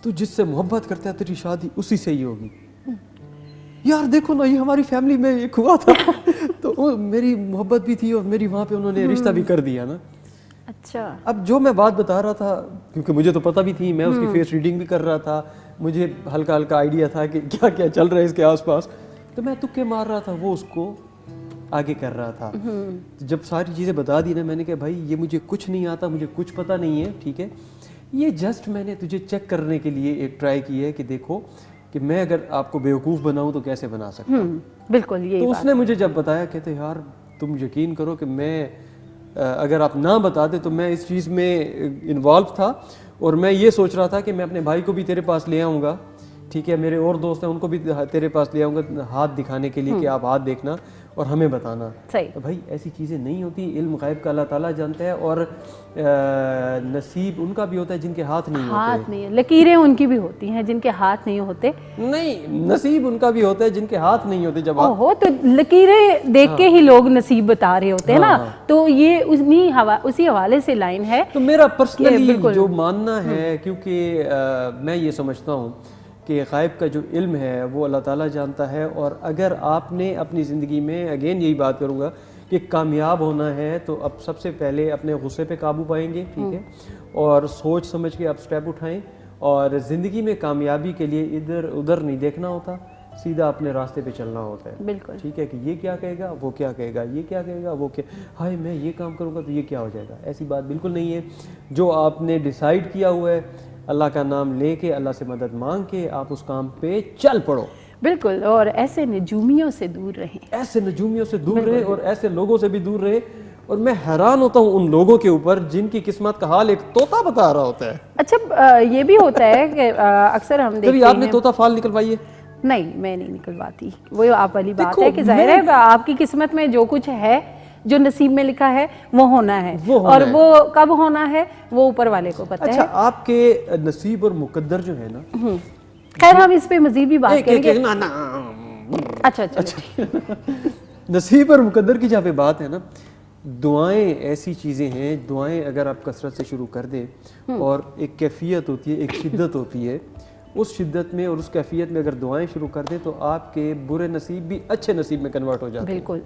तू जिससे मोहब्बत करता है तेरी शादी उसी से ही होगी। यार देखो ना ये हमारी फैमिली में एक हुआ था तो वो मेरी मोहब्बत भी थी और मेरी वहाँ पे उन्होंने रिश्ता भी कर दिया ना। अच्छा। अब जो मैं बात बता रहा था क्योंकि मुझे तो पता भी थी, मैं उसकी फेस रीडिंग भी कर रहा था, मुझे हल्का हल्का आइडिया था कि क्या क्या चल रहा है इसके आसपास, तो मैं तुक्के मार रहा था, वो उसको आगे कर रहा था। तो जब सारी चीज़ें बता दी ना, मैंने कहा भाई ये मुझे कुछ नहीं आता, मुझे कुछ पता नहीं है, ठीक है, ये जस्ट मैंने तुझे चेक करने के लिए एक ट्राई की है कि देखो कि मैं अगर आपको बेवकूफ़ बनाऊं तो कैसे बना सकता हूं। बिल्कुल ये तो उसने मुझे जब बताया, कहते यार तुम यकीन करो कि मैं अगर आप ना बताते तो मैं इस चीज़ में इन्वॉल्व था और मैं ये सोच रहा था कि मैं अपने भाई को भी तेरे पास ले आऊँगा, ठीक है, मेरे और दोस्त हैं उनको भी तेरे पास ले आऊँगा हाथ दिखाने के लिए कि आप हाथ देखना और हमें बताना। सही। तो भाई ऐसी चीज़ें नहीं होती, इल्म गायब का अल्लाह ताला जानता है और नसीब उनका भी होता है जिनके हाथ नहीं हाथ नहीं है, लकीरें उनकी भी होती हैं जिनके हाथ नहीं होते। नहीं, नसीब उनका भी होता है जिनके हाथ नहीं होते। जब ओहो, तो लकीरें देख के ही लोग नसीब बता रहे होते हैं ना। तो ये उसी हवाले से लाइन है। तो मेरा पर्सनली जो मानना है, क्योंकि मैं ये समझता हूँ कि गायब का जो इल्म है वो अल्लाह ताला जानता है, और अगर आपने अपनी ज़िंदगी में, अगेन यही बात करूँगा कि कामयाब होना है तो अब सबसे पहले अपने गुस्से पे काबू पाएंगे, ठीक है, और सोच समझ के आप स्टेप उठाएं, और ज़िंदगी में कामयाबी के लिए इधर उधर नहीं देखना होता, सीधा अपने रास्ते पे चलना होता है। बिल्कुल ठीक है, कि ये क्या कहेगा, वो क्या कहेगा, ये क्या कहेगा, वो क्या, हाय मैं ये काम करूँगा तो ये क्या हो जाएगा, ऐसी बात बिल्कुल नहीं है। जो आपने डिसाइड किया हुआ है, अल्लाह का नाम लेके, अल्लाह से मदद मांग के आप उस काम पे चल पड़ो। बिल्कुल, और ऐसे नजूमियों से दूर रहें, ऐसे नजूमियों से दूर रहे और ऐसे लोगों से भी दूर रहे। और मैं हैरान होता हूँ उन लोगों के ऊपर जिनकी किस्मत का हाल एक तोता बता रहा होता है। अच्छा, ये भी होता है कि अक्सर हम देखते कभी आपने तोता फाल निकलवाई है? नहीं, मैं नहीं निकलवाती। वो आप वाली बात है कि जाहिर है आपकी किस्मत में जो कुछ है, जो नसीब में लिखा है वो होना है, और वो कब होना है वो ऊपर वाले को पता है। अच्छा, आपके नसीब और मुकद्दर जो है ना, खैर हम इस पे मजीद भी बात करेंगे। अच्छा। नसीब और मुकद्दर की जहाँ पे बात है ना, दुआएं ऐसी चीज़ें हैं, दुआएं अगर आप कसरत से शुरू कर दें, और एक कैफियत होती है, एक शिद्दत होती है, उस शिद्दत में और उस कैफियत में अगर दुआएं शुरू कर दें तो आपके बुरे नसीब भी अच्छे नसीब में कन्वर्ट हो जाते हैं। बिल्कुल,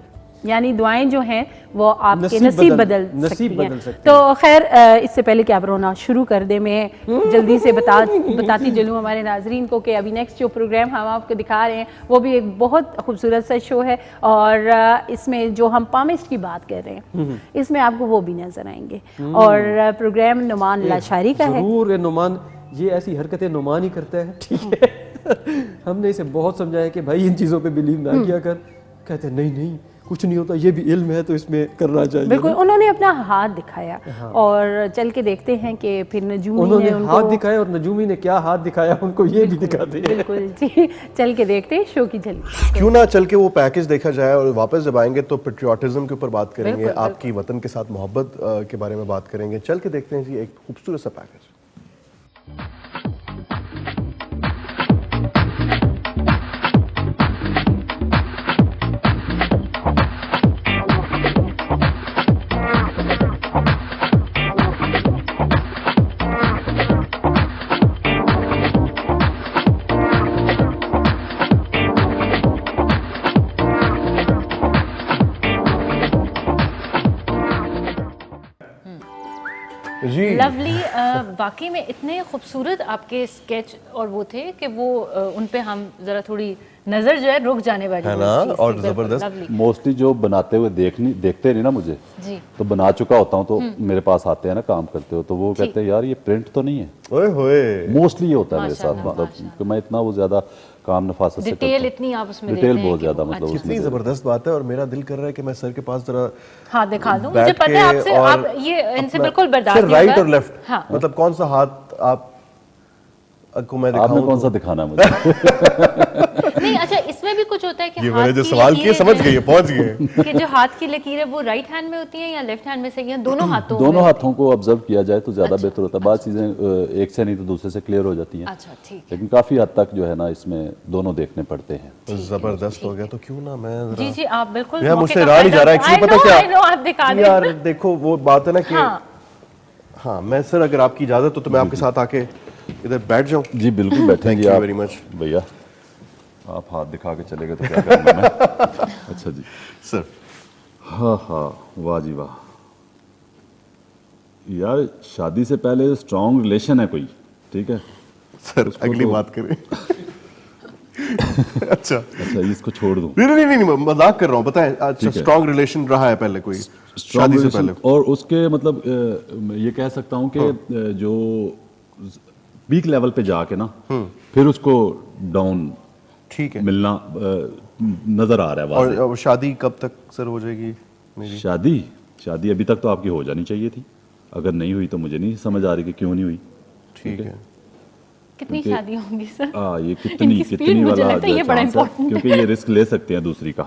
यानी दुआएं जो हैं वो आपके नसीब बदल सकती हैं। तो खैर इससे पहले कि आप रोना शुरू कर दे, मैं जल्दी से बताती चलूँ हमारे नाजरीन को कि अभी नेक्स्ट जो प्रोग्राम हम आपको दिखा रहे हैं वो भी एक बहुत खूबसूरत सा शो है, और इसमें जो हम पामिस्ट की बात कर रहे हैं इसमें आपको वो भी नजर आएंगे। और प्रोग्राम नुमान लाशारी का है। जरूर, नुमान ये ऐसी हरकतें नुमान ही करता है, ठीक है। हमने इसे बहुत समझाया कि भाई इन चीज़ों पे बिलीव ना किया कर, कहते नहीं कुछ नहीं होता, ये भी इल्म है तो इसमें करना चाहिए। बिल्कुल, उन्होंने अपना हाथ दिखाया। और चल के देखते हैं कि फिर नजूमी उन्होंने ने हाथ दिखाया और नजूमी ने क्या हाथ दिखाया उनको ये भी दिखाते हैं। बिल्कुल जी, चल के देखते हैं शो की झलक। क्यों ना चल के वो पैकेज देखा जाए, और वापस जब आएंगे तो पेट्रियाटिज्म के ऊपर बात करेंगे, आपकी वतन के साथ मोहब्बत के बारे में बात करेंगे। चल के देखते हैं जी एक खूबसूरत सा पैकेज। लवली, वाकई में इतने खूबसूरत आपके स्केच और वो थे कि वो उन पे हम ज़रा थोड़ी नजर जो है रुक जाने वाली है वो ना? चीज़ थी, और बिल्कुल, जबरदस्त। lovely। मोस्टली जो बनाते हुए देखते नहीं ना मुझे, जी तो बना चुका होता हूँ तो मेरे पास आते हैं ना काम करते हो, तो वो कहते हैं यार ये प्रिंट तो नहीं है। ओए होए, मोस्टली ये होता है मेरे साथ, मतलब कि मैं इतना वो ज्यादा काम नफासत से करता डिटेल हूँ। इतनी आप उसमें डिटेल देते हैं बहुत कि ज्यादा वो- मतलब कितनी उसमें जबरदस्त बात है। और मेरा दिल कर रहा है कि मैं सर के पास जरा हाँ दिखा दूं, मुझे बैठ पता है के आपसे, और आप ये इनसे अपना- बिल्कुल बर्दाश्त सर नहीं राइट होगा। और लेफ्ट, हाँ मतलब कौन सा हाथ आप को मैं आपने दिखाऊं कौन सा तो? दिखाना है मुझे? नहीं अच्छा, इसमें भी कुछ होता है कि ये हाथ मैंने जो की सवाल किए लकीरें समझ जो गए, हैं, पहुंच गए। कि जो हाथ की लकीर है वो राइट हैंड में होती है या लेफ्ट हैंड में से, या दोनों हाथों दोनों में? हाथों को ऑब्जर्व किया जाए तो ज्यादा बेहतर होता है। बाद चीजें एक से नहीं तो दूसरे से क्लियर हो जाती हैं, अच्छा ठीक है। लेकिन काफी हद तक जो है ना इसमें दोनों देखने पड़ते हैं। जबरदस्त हो गया, तो क्यों ना मैं जी जरा जी आप बिल्कुल यार मौके मुझसे का रहा नहीं फायदा- जा रहा है I एक्चुअली, पता know, क्या I know, आप दिखा दें। यार देखो वो बात है ना कि हाँ हाँ मैं सर अगर आपकी इजाजत हो तो मैं आपके साथ आके इधर बैठ जाऊं। जी बिल्कुल बैठें Thank जी you आप very much. भैया, आप हाथ दिखा के चले गए तो क्या करूंगा मैं। अच्छा जी, सर हाँ हाँ, वाह जी वाह। यार शादी से पहले स्ट्रॉन्ग रिलेशन है कोई, ठीक है। सर उसको अगली तो- बात करें। अच्छा अच्छा इसको छोड़ दूं। नहीं नहीं नहीं नहीं, मजाक कर रहा हूँ, बताएं। अच्छा ठीक है। स्ट्रॉन्ग रिलेशन रहा है पहले कोई स्ट्रॉन्ग शादी से रिलेशन, पहले? और उसके मतलब ये कह सकता हूँ कि जो पीक लेवल पे जाके ना फिर उसको डाउन ठीक है। मिलना नजर आ रहा है वाज़ेह। और शादी कब तक सर हो जाएगी मेरी? शादी अभी तक तो आपकी हो जानी चाहिए थी, अगर नहीं हुई तो मुझे नहीं समझ आ रही कि क्यों नहीं हुई। ठीक है। कितनी क्योंकि- शादी होंगी सर? ये कितनी इनकी speed कितनी मुझे वाला लगता है ये जो बड़ा chance है, important क्योंकि ये रिस्क ले सकते हैं दूसरी का,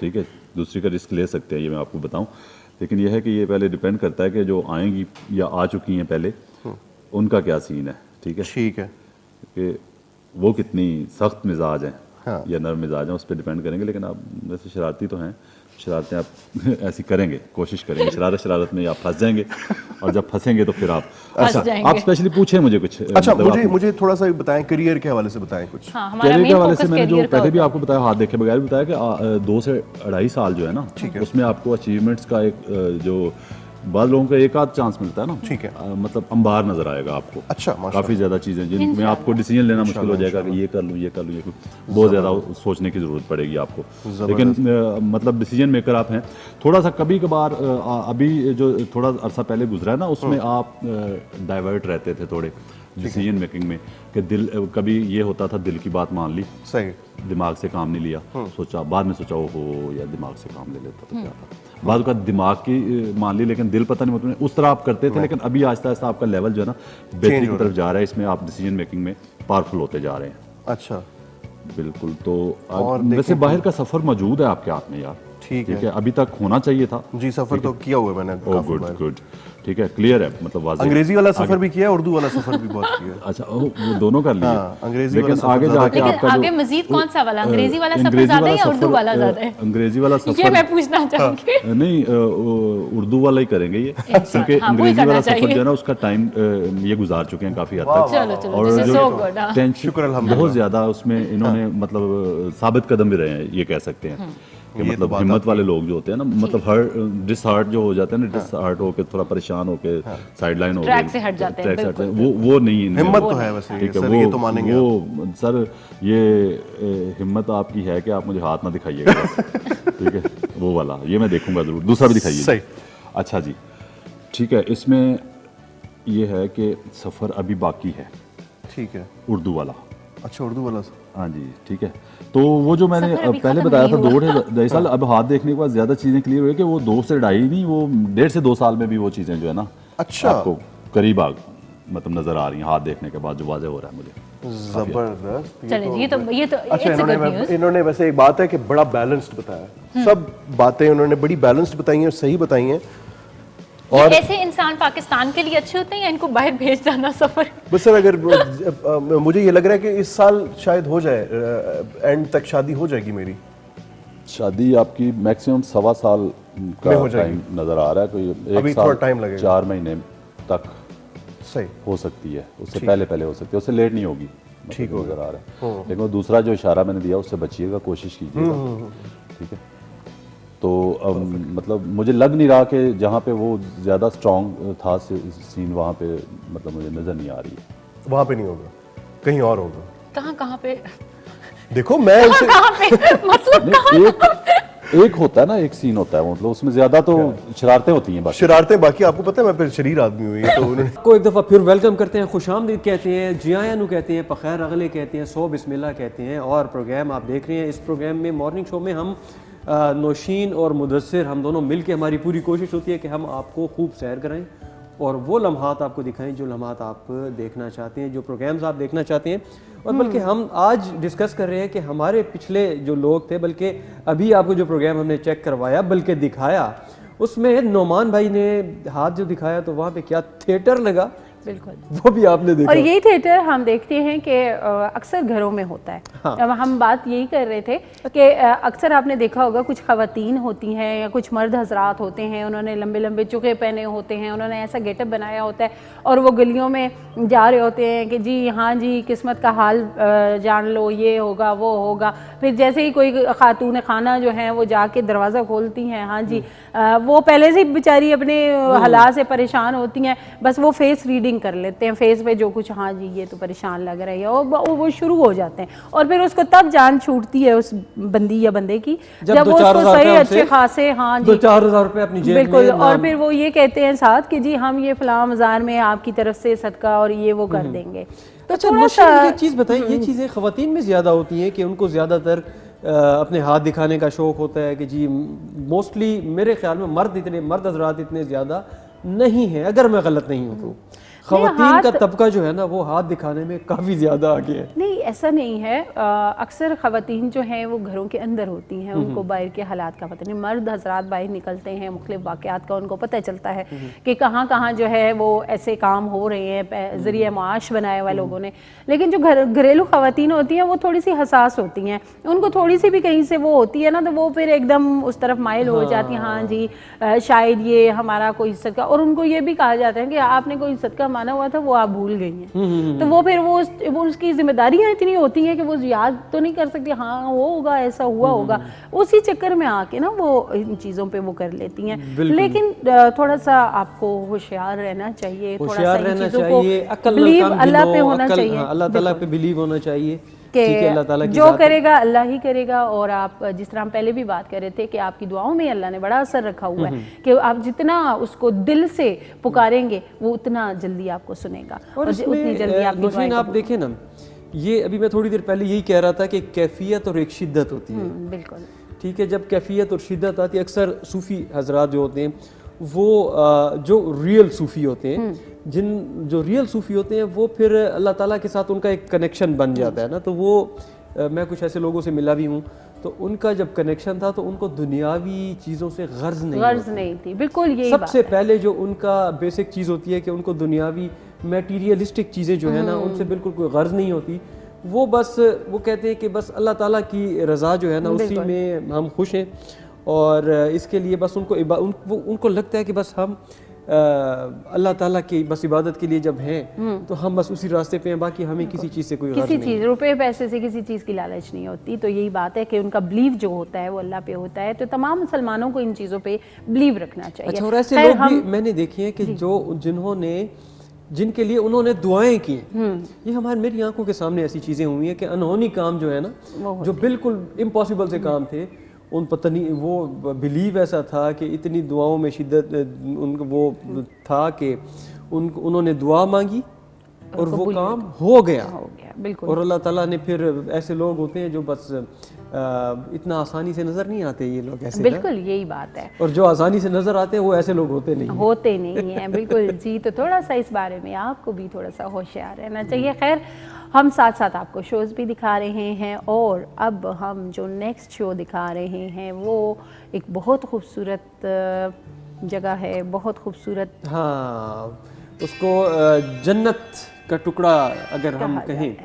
ठीक है, दूसरी का रिस्क ले सकते हैं, ये मैं आपको बताऊं। लेकिन ये है कि ये पहले डिपेंड करता है कि जो आएंगी या आ चुकी हैं पहले, उनका क्या सीन है, ठीक है, ठीक है। कि वो कितनी सख्त मिजाज हैं हाँ। या नरम मिजाज हैं, उस पर डिपेंड करेंगे। लेकिन आप वैसे शरारती तो हैं, शरारतें आप ऐसी करेंगे, कोशिश करेंगे, शरारत में आप फंस जाएंगे, और जब फंसेंगे तो फिर आप अच्छा जाएंगे। आप स्पेशली पूछे मुझे कुछ। अच्छा मतलब आप- मुझे थोड़ा सा बताएं, करियर के हवाले से बताएं कुछ। हाँ हमारा कैरियर के मेन हवाले फोकस से मैंने जो कैरियर का पहले भी होता है। आपको बताया, हाथ देखे बगैर भी बताया कि 2 से 2.5 साल जो है ना, उसमें आपको अचीवमेंट्स का एक जो बाद लोगों को एक आध चांस मिलता है ना, ठीक है। मतलब अंबार नजर आएगा आपको। अच्छा माशाल्लाह। काफी ज्यादा चीजें जिनमें आपको डिसीजन लेना मुश्किल हो जाएगा कि ये कर लूँ ये कर लूँ, ये कर लूँ। बहुत ज्यादा सोचने की जरूरत पड़ेगी आपको, लेकिन मतलब डिसीजन मेकर आप हैं। थोड़ा सा कभी कभार अभी जो थोड़ा अरसा पहले गुजरा है ना, उसमें आप डाइवर्ट रहते थे थोड़े डिसीजन मेकिंग में, कि दिल कभी ये होता था दिल की बात मान ली, सही। दिमाग से काम नहीं लिया, सोचा बाद में सोचा ओहो यार दिमाग से काम ले लेता तो क्या था। बाद का दिमाग की मान ली, लेकिन दिल पता नहीं मतलब उस तरह आप करते थे। लेकिन अभी आहिस्ता आहिस्ता आपका लेवल जो है ना बेहतरी की तरफ जा रहा है, इसमें आप डिसीजन मेकिंग में पावरफुल होते जा रहे हैं। अच्छा बिल्कुल। तो और वैसे देखें बाहर का सफर मौजूद है आपके हाथ में यार, ठीक है, अभी तक होना चाहिए था। जी सफर तो किया हुआ है मैंने ओ काफी गुड बार। गुड, ठीक है, क्लियर है, मतलब वाज़ेह। अंग्रेजी वाला सफर भी किया है, उर्दू वाला सफर भी बहुत किया है। अच्छा वो दोनों कर लिए। हाँ, अंग्रेजी वाला लेकिन सफर आगे ज़्यादा जाके लेकिन आपका आगे जो मजीद कौन सा वाला, अंग्रेजी वाला सफर अंग्रेजी ज्यादा है या वाला उर्दू सफर, वाला ज्यादा है? अंग्रेजी वाला ये सफर मैं पूछना चाहूंगी। नहीं उर्दू वाला ही करेंगे ये, क्योंकि हाँ, वही अंग्रेजी करना वाला सफर चाहिए। जो है ना उसका टाइम ये गुजार चुके हैं काफी हद तक। चलो चलो, और दिस इज जो सो गुड। टेंशन शुक्र अल्हम्दुलिल्लाह। बहुत ज्यादा उसमें इन्होंने मतलब साबित कदम भी रहे हैं, ये कह सकते हैं कि ये तो मतलब बात हिम्मत आपकी वाले लोग जो होते हैं ना, मतलब हर डिसहार्ट जो हो जाते हैं ना, डिसहार्ट होके थोड़ा परेशान होके साइडलाइन हो गए, ट्रैक से हट जाते हैं, ट्रैक से हट बिल्कुल, जाते हैं, वो नहीं इनमें हिम्मत वो- तो है वैसे, ठीक है, सर, ये तो मानेंगे वो सर ये हिम्मत आपकी है कि आप मुझे हाथ ना दिखाइएगा बस। ठीक है, वो वाला ये मैं देखूंगा जरूर, दूसरा भी दिखाइए। सही। अच्छा जी, ठीक है, इसमें ये है कि सफ़र अभी बाकी है ठीक है। उर्दू वाला। अच्छा उर्दू वाला हाँ जी, ठीक है। तो वो जो मैंने सफ़र अभी पहले खत्म बताया नहीं था हुआ। 2.5 साल, अब हाथ देखने के बाद ज्यादा चीजें क्लियर हुई कि वो 2 से 2.5 नहीं, वो 1.5 से 2 साल में भी वो चीजें जो है ना अच्छा। आपको करीब मतलब नजर आ रही हैं हाथ देखने के बाद, जो वाज़ेह हो रहा है मुझे। जबरदस्त। चलिए ये तो अच्छा इट्स अ गुड न्यूज़। इन्होंने वैसे एक बात है कि बड़ा बैलेंस्ड बताया, सब बातें उन्होंने बड़ी बैलेंस्ड बताई हैं, सही बताई हैं। ये और ऐसे इंसान पाकिस्तान के लिए अच्छे होते हैं या इनको बाहर भेज जाना सफर? बस सर अगर मुझे ये लग रहा है कि इस साल शायद हो जाए, एंड तक शादी हो जाएगी मेरी। शादी आपकी मैक्सिमम 1.25 साल में का हो जाएगी। टाइम नजर आ रहा है, कोई अभी 1 साल थोड़ा time लगेगा। 4 महीने तक सही। हो सकती है, उससे पहले हो सकती है, उससे लेट नहीं होगी, ठीक मतलब नजर आ रहा है। लेकिन वो दूसरा जो इशारा मैंने दिया उससे बचिएगा, कोशिश कीजिएगा, ठीक है। तो मतलब मुझे लग नहीं रहा कि जहाँ पे वो ज़्यादा स्ट्रॉन्ग था सीन, वहाँ पे मतलब मुझे नज़र नहीं आ रही है। वहाँ पे नहीं होगा, कहीं और होगा। कहाँ कहाँ पे? देखो मैं उनसे नहीं, एक होता है ना, एक सीन होता है, मतलब उसमें ज्यादा तो शरारतें होती हैं बाकी। शरारतें, बाकी आपको पता है मैं फिर शरीर आदमी हुई तो उन्होंने को एक दफ़ा फिर वेलकम करते हैं, खुशामदीद कहते हैं, जियानु कहते हैं, पखैर अगले कहते हैं, सो बिस्मिल्लाह कहते हैं। और प्रोग्राम आप देख रहे हैं, इस प्रोग्राम में मॉर्निंग शो में हम नौशीन और मुदस्सिर हम दोनों मिल के हमारी पूरी कोशिश होती है कि हम आपको खूब सैर कराएं और वो लम्हात आपको दिखाएं जो लम्हात आप देखना चाहते हैं, जो प्रोग्राम्स आप देखना चाहते हैं। और बल्कि हम आज डिस्कस कर रहे हैं कि हमारे पिछले जो लोग थे, बल्कि अभी आपको जो प्रोग्राम हमने चेक करवाया बल्कि दिखाया, उसमें नोमान भाई ने हाथ जो दिखाया तो वहाँ पे क्या थिएटर लगा, बिल्कुल, वो भी आपने देखा। और यही थिएटर हम देखते हैं कि अक्सर घरों में होता है। हाँ। अब हम बात यही कर रहे थे कि अक्सर आपने देखा होगा कुछ ख़वातीन होती हैं या कुछ मर्द हजरात होते हैं, उन्होंने लंबे लंबे चुके पहने होते हैं, उन्होंने ऐसा गेटअप बनाया होता है और वो गलियों में जा रहे होते हैं कि जी हाँ जी किस्मत का हाल जान लो, ये होगा वो होगा। फिर जैसे ही कोई खातून खाना जो है वो जाके दरवाज़ा खोलती हैं, हाँ जी वो पहले से बेचारी अपने हालात से परेशान होती हैं, बस वो फेस रीडिंग कर लेते हैं, फेस पे जो कुछ हाँ जी ये तो परेशान लग रही है, और वो शुरू हो जाते हैं। और फिर उसको तब जान छूटती है उस बंदी या बंदे की जब वो उसको सही अच्छे खासे हाँ जी 2-4 हज़ार रुपए अपनी जेब बिल्कुल में और फिर वो ये कहते हैं साथ कि जी हम ये फलां मज़ार में आपकी तरफ से सदका और ये वो कर देंगे। तो अच्छा थोड़ा नौशीन, सा ये चीज़ बताएं, ये चीज़ें ख़वातीन में ज़्यादा होती हैं कि उनको ज़्यादातर अपने हाथ दिखाने का शौक़ होता है कि जी मोस्टली मेरे ख्याल में मर्द हज़रात इतने ज़्यादा नहीं हैं, अगर मैं गलत नहीं हूँ तो ख़वातीन का तबका जो है ना वो हाथ दिखाने में काफ़ी ज़्यादा आगे है। नहीं ऐसा नहीं है, अक्सर ख़वातीन जो हैं वो घरों के अंदर होती हैं, उनको बाहर के हालात का पता नहीं। मर्द हजरात बाहर निकलते हैं, मुख्तलिफ वाक़यात का उनको पता चलता है कि कहाँ कहाँ जो है वो ऐसे काम हो रहे हैं, ज़रिए माश बनाया हुआ लोगों ने। लेकिन जो घरेलू ख़वातीन होती हैं वो थोड़ी सी हसास होती हैं, उनको थोड़ी सी भी कहीं से वो होती है ना तो वो फिर एकदम उस तरफ माइल हो जाती हैं, हाँ जी शायद ये हमारा कोई सदका। और उनको ये भी कहा जाता है कि आपने कोई सदका माना हुआ था वो आप भूल गई हैं, तो वो फिर वो उसकी जिम्मेदारियां इतनी होती हैं कि वो याद तो नहीं कर सकती, हाँ वो होगा ऐसा हुआ होगा, उसी चक्कर में आके ना वो इन चीज़ों पे वो कर लेती हैं। लेकिन थोड़ा सा आपको होशियार रहना चाहिए, थोड़ा सा इन चीज़ों को बिलीव अल्लाह पे होना चाहिए, अल्लाह ताला पे बिलीव होना चाहिए कि अल्लाह ताला की जो ज़ात है। करेगा अल्लाह ही करेगा। और आप जिस तरह हम पहले भी बात कर रहे थे कि आपकी दुआओं में अल्लाह ने बड़ा असर रखा हुआ है कि आप जितना उसको दिल से पुकारेंगे वो उतना जल्दी आपको सुनेगा और उतनी जल्दी आपकी नौशीन दुआएं आप देखें ना, ये अभी मैं थोड़ी देर पहले यही कह रहा था कि कैफियत और एक शिद्दत होती है। बिल्कुल ठीक है, जब कैफियत और शिद्दत आती है, अक्सर सूफ़ी हजरात जो होते हैं वो जो रियल सूफ़ी होते हैं, जो रियल सूफ़ी होते हैं वो फिर अल्लाह ताला के साथ उनका एक कनेक्शन बन जाता है ना, तो वो मैं कुछ ऐसे लोगों से मिला भी हूँ, तो उनका जब कनेक्शन था तो उनको दुनियावी चीज़ों से गर्ज नहीं थी। बिल्कुल यही सबसे पहले जो उनका बेसिक चीज़ होती है कि उनको दुनियावी मटेरियलिस्टिक चीज़ें जो है ना उनसे बिल्कुल कोई गर्ज नहीं होती। वो बस वो कहते हैं कि बस अल्लाह ताला की रज़ा जो है ना उसी में हम खुश हैं, और इसके लिए बस उनको लगता है कि बस हम अल्लाह ताला की बस इबादत के लिए जब हैं तो हम बस उसी रास्ते पे हैं, बाकी हमें किसी चीज़ से कोई गर्ज किसी नहीं। चीज़ रुपए पैसे से किसी चीज़ की लालच नहीं होती। तो यही बात है कि उनका बिलीव जो होता है वो अल्लाह पे होता है, तो तमाम मुसलमानों को इन चीज़ों पे बिलीव रखना चाहिए। अच्छा, और ऐसे लोग भी मैंने देखे हैं कि जिनके लिए उन्होंने दुआएं की, ये मेरी आंखों के सामने ऐसी चीज़ें हुई हैं कि अनहोनी काम जो है ना, जो बिल्कुल इम्पॉसिबल से काम थे, उन पता नहीं वो बिलीव ऐसा था कि इतनी दुआओं में शिद्दत उनको वो था कि उन्होंने दुआ मांगी और वो काम हो गया। बिल्कुल। और अल्लाह ताला ने फिर ऐसे लोग होते हैं जो बस इतना आसानी से नज़र नहीं आते, ये लोग ऐसे बिल्कुल यही बात है, और जो आसानी से नज़र आते हैं वो ऐसे लोग होते नहीं हैं। बिल्कुल जी, तो थोड़ा सा इस बारे में आपको भी थोड़ा सा होशियार रहना चाहिए। खैर हम साथ साथ आपको शोज़ भी दिखा रहे हैं, और अब हम जो नेक्स्ट शो दिखा रहे हैं वो एक बहुत खूबसूरत जगह है, बहुत खूबसूरत, हाँ उसको जन्नत का टुकड़ा अगर हम कहें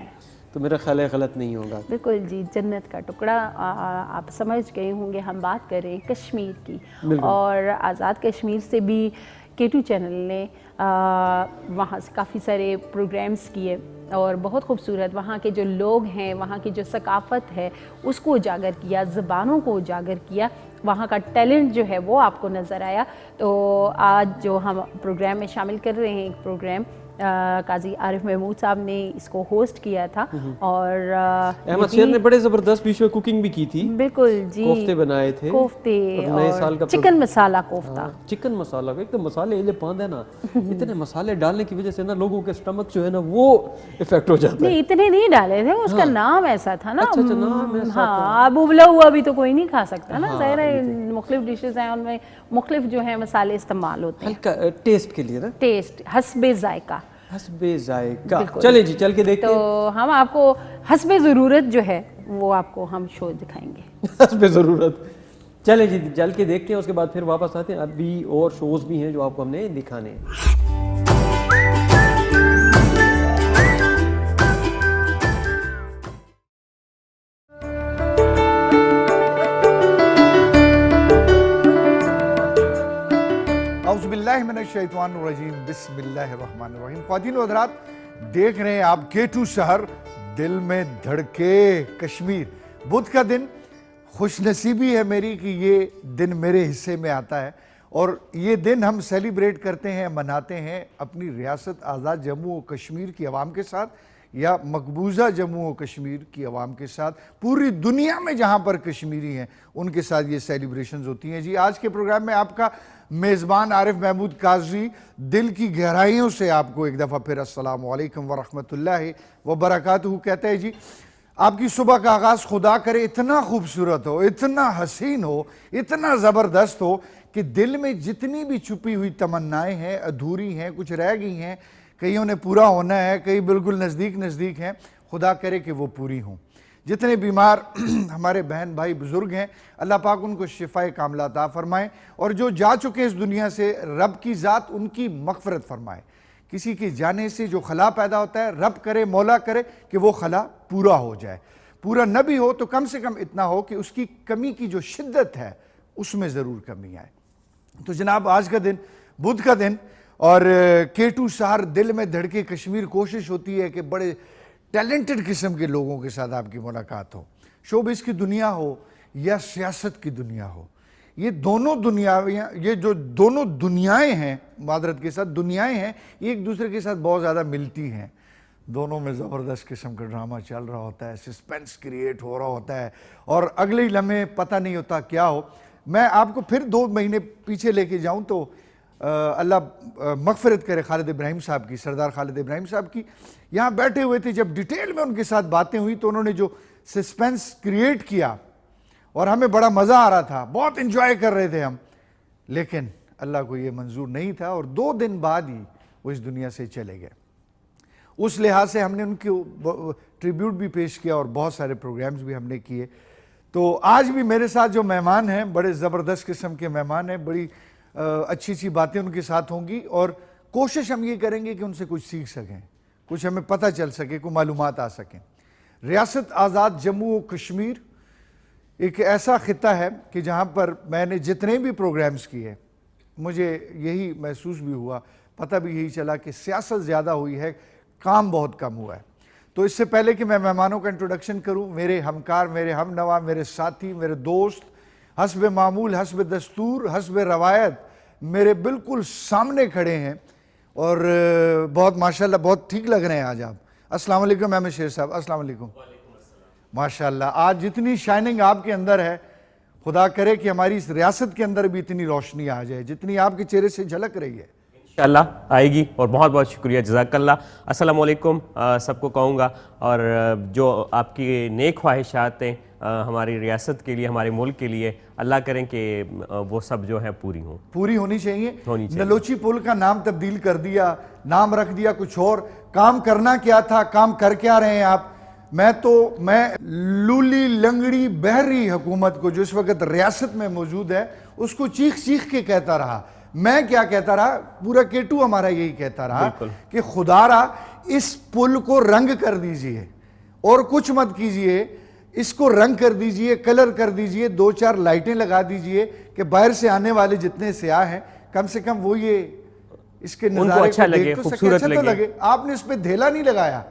तो मेरा ख्याल है गलत नहीं होगा। बिल्कुल जी, जन्नत का टुकड़ा आप समझ गए होंगे। हम बात कर रहे हैं कश्मीर की, और आज़ाद कश्मीर से भी K2 चैनल ने वहाँ से काफ़ी सारे प्रोग्राम्स किए, और बहुत खूबसूरत वहाँ के जो लोग हैं, वहाँ की जो सकाफ़त है उसको उजागर किया, ज़बानों को उजागर किया, वहाँ का टैलेंट जो है वो आपको नज़र आया। तो आज जो हम प्रोग्राम में शामिल कर रहे हैं एक प्रोग्राम काजी आरिफ महमूद साहब ने इसको होस्ट किया था और अहमद शेर ने बड़े ज़बरदस्त बीच में कुकिंग भी की थी, बिल्कुल जी, कोफ्ते बनाए थे, कोफ्ते और नए साल का चिकन मसाला कोफ्ता। चिकन मसाला एक तो मसाले इले पांद है ना, इतने मसाले डालने की वजह से ना लोगों के स्टमक जो है ना वो इफेक्ट हो जाता है। नहीं इतने नहीं डाले थे, उसका नाम ऐसा था ना। अच्छा, नाम ऐसा हाँ, अब उबला हुआ भी तो कोई नहीं खा सकता ना, ज़ाहिर है मुख्तलिफ डिशेज हैं, उनमें मुख्तलिफ जो है मसाले इस्तेमाल होते हैं हल्का टेस्ट के लिए ना, टेस्ट हस्बे जायका। हस्बे जायका। चले जी चल के देखते हैं। तो हम आपको हस्बे ज़रूरत जो है वो आपको हम शो दिखाएंगे। हस्बे ज़रूरत। चले जी चल के देखते हैं, उसके बाद फिर वापस आते हैं। अभी और शोज़ भी हैं जो आपको हमने दिखाने हैं। औज़ुबिल्लाहिमिनश्शैतानिर्रजीम, बिस्मिल्लाहिर्रहमानिर्रहीम। ख्वातीन व हज़रात, देख रहे हैं आप K2 शहर, दिल में धड़के कश्मीर। बुध का दिन, खुशनसीबी है मेरी कि ये दिन मेरे हिस्से में आता है और ये दिन हम सेलिब्रेट करते हैं, मनाते हैं अपनी रियासत आज़ाद जम्मू और कश्मीर की आवाम के साथ या मकबूजा जम्मू और कश्मीर की आवाम के साथ, पूरी दुनिया में जहाँ पर कश्मीरी हैं उनके साथ ये सेलिब्रेशंस होती हैं। जी, आज के प्रोग्राम में आपका मेज़बान आरिफ महमूद काजी दिल की गहराइयों से आपको एक दफ़ा फिर अस्सलामु अलैकुम व रहमतुल्लाहि व बरकातहू कहते हैं। जी, आपकी सुबह का आगाज़ खुदा करे इतना खूबसूरत हो, इतना हसीन हो, इतना ज़बरदस्त हो कि दिल में जितनी भी छुपी हुई तमन्नाएं हैं, अधूरी हैं, कुछ रह गई हैं, कईयों ने पूरा होना है, कई बिल्कुल नज़दीक नज़दीक हैं, खुदा करे कि वो पूरी हों। जितने बीमार हमारे बहन भाई बुज़ुर्ग हैं, अल्लाह पाक उनको शिफ़ाए कामिला अता फ़रमाएँ और जो जा चुके इस दुनिया से, रब की ज़ात उनकी मग़फ़िरत फ़रमाए। किसी के जाने से जो खला पैदा होता है, रब करे, मौला करे कि वो खला पूरा हो जाए। पूरा न भी हो तो कम से कम इतना हो कि उसकी कमी की जो शिद्दत है उसमें ज़रूर कमी आए। तो जनाब, आज का दिन, बुध का दिन और K2 शहर, दिल में धड़के कश्मीर, कोशिश होती है कि बड़े टैलेंटेड किस्म के लोगों के साथ आपकी मुलाकात हो। शोबिस की दुनिया हो या सियासत की दुनिया हो, ये दोनों दुनियाएं, ये जो दोनों दुनियाएं हैं, मादरत के साथ दुनियाएं हैं, एक दूसरे के साथ बहुत ज़्यादा मिलती हैं। दोनों में ज़बरदस्त किस्म का ड्रामा चल रहा होता है, सस्पेंस क्रिएट हो रहा होता है और अगले ही लम्हे पता नहीं होता क्या हो। मैं आपको फिर 2 महीने पीछे लेके जाऊँ तो अल्लाह मग़फ़िरत करे खालिद इब्राहिम साहब की, सरदार खालिद इब्राहिम साहब की। यहाँ बैठे हुए थे, जब डिटेल में उनके साथ बातें हुई तो उन्होंने जो सस्पेंस क्रिएट किया और हमें बड़ा मज़ा आ रहा था, बहुत इन्जॉय कर रहे थे हम, लेकिन अल्लाह को ये मंजूर नहीं था और 2 दिन बाद ही वो इस दुनिया से चले गए। उस लिहाज से हमने उनको ट्रिब्यूट भी पेश किया और बहुत सारे प्रोग्राम्स भी हमने किए। तो आज भी मेरे साथ जो मेहमान हैं, बड़े ज़बरदस्त किस्म के मेहमान हैं, बड़ी अच्छी अच्छी बातें उनके साथ होंगी और कोशिश हम ये करेंगे कि उनसे कुछ सीख सकें, कुछ हमें पता चल सके, कोई मालूमात आ सकें। रियासत आज़ाद जम्मू और कश्मीर एक ऐसा ख़िता है कि जहाँ पर मैंने जितने भी प्रोग्राम्स किए, मुझे यही महसूस भी हुआ, पता भी यही चला कि सियासत ज़्यादा हुई है, काम बहुत कम हुआ है। तो इससे पहले कि मैं मेहमानों का इंट्रोडक्शन करूँ, मेरे हमकार, मेरे हमनवा, मेरे साथी, मेरे दोस्त, हस्ब मामूल, हस्ब दस्तूर, हस्ब रवायत मेरे बिल्कुल सामने खड़े हैं और बहुत माशाल्लाह बहुत ठीक लग रहे हैं आज आप। अस्सलाम वालेकुम अहमद शेर साहब। अस्सलाम वालेकुम। माशाल्लाह, आज जितनी शाइनिंग आपके अंदर है, खुदा करे कि हमारी इस रियासत के अंदर भी इतनी रोशनी आ जाए जितनी आपके चेहरे से झलक रही है। इंशाअल्लाह आएगी और बहुत बहुत शुक्रिया, जज़ाकल्लाह। अस्सलाम वालेकुम सबको कहूँगा और जो आपकी नेक ख्वाहिशात हैं हमारी रियासत के लिए, हमारे मुल्क के लिए, अल्लाह करें कि वो सब जो है पूरी हों, पूरी होनी चाहिए। नलोची पुल का नाम तब्दील कर दिया, नाम रख दिया कुछ और, काम करना क्या था, काम कर क्या रहे हैं आप। मैं लूली लंगड़ी बहरी हुकूमत को जो इस वक्त रियासत में मौजूद है उसको चीख चीख के कहता रहा। मैं क्या कहता रहा, पूरा K2 हमारा यही कहता रहा कि खुदारा इस पुल को रंग कर दीजिए और कुछ मत कीजिए, इसको रंग कर दीजिए, कलर कर दीजिए, 2-4 लाइटें लगा दीजिए कि बाहर से आने वाले जितने सियाह हैं कम से कम वो ये इसके नज़ारे अच्छा को लगे, देख तो खूबसूरत अच्छा तो लगे। आपने इस पे धेला नहीं लगाया,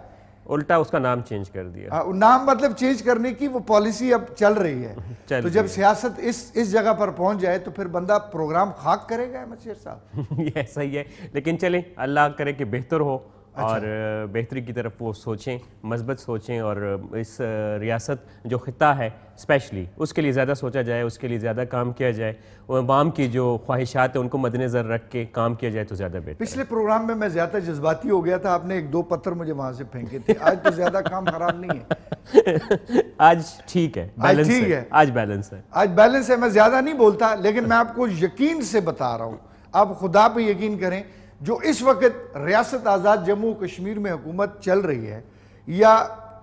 उल्टा उसका नाम चेंज कर दिया। हाँ, नाम मतलब चेंज करने की वो पॉलिसी अब चल रही है। चल तो जब सियासत इस जगह पर पहुंच जाए तो फिर बंदा प्रोग्राम खाक करेगा अहमद शेर साहब। ये सही है, लेकिन चलें, अल्लाह करे कि बेहतर हो और बेहतरी की तरफ वो सोचें, मस्बत सोचें, और इस रियासत जो खिता है स्पेशली उसके लिए ज़्यादा सोचा जाए, उसके लिए ज़्यादा काम किया जाए, और अवाम की जो ख्वाहिशात है उनको मद्देनज़र रख के काम किया जाए तो ज़्यादा बेहतर। पिछले प्रोग्राम में मैं ज्यादा जज्बाती हो गया था, आपने 1-2 पत्थर मुझे वहां से फेंके थे। आज तो ज्यादा काम खराब नहीं है। आज ठीक है, बैलेंस ठीक है, है। आज बैलेंस है। आज बैलेंस है, मैं ज्यादा नहीं बोलता, लेकिन मैं आपको यकीन से बता रहा हूं, आप खुदा पे यकीन करें, जो इस वक्त रियासत आज़ाद जम्मू कश्मीर में हुकूमत चल रही है, या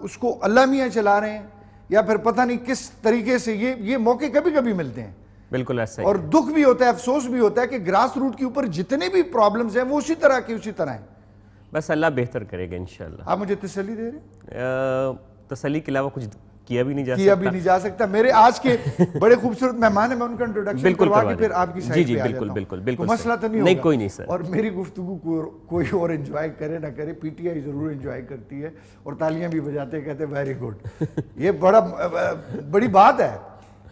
उसको अल्लाह मियाँ चला रहे हैं, या फिर पता नहीं किस तरीके से ये मौके कभी कभी मिलते हैं। बिल्कुल ऐसा ही और है। दुख भी होता है, अफसोस भी होता है कि ग्रास रूट के ऊपर जितने भी प्रॉब्लम्स हैं वो उसी तरह हैं। बस अल्लाह बेहतर करेगा इंशाल्लाह। आप मुझे तसल्ली दे रहे हैं? तसल्ली के अलावा कुछ किया भी नहीं जा सकता। मेरे आज के बड़े खूबसूरत मेहमान हैं, मैं उनका इंट्रोडक्शन बिल्कुल करवा के फिर आपकी साइड पे आ बिल्कुल जाता हूं। बिल्कुल बिल्कुल तो मसला तो नहीं नहीं, होगा। कोई नहीं सर। और मेरी गुफ्तगू को कोई और एंजॉय करे ना करे, पीटीआई जरूर एंजॉय करती है और तालियां भी बजाते कहते वेरी गुड। ये बड़ी बात है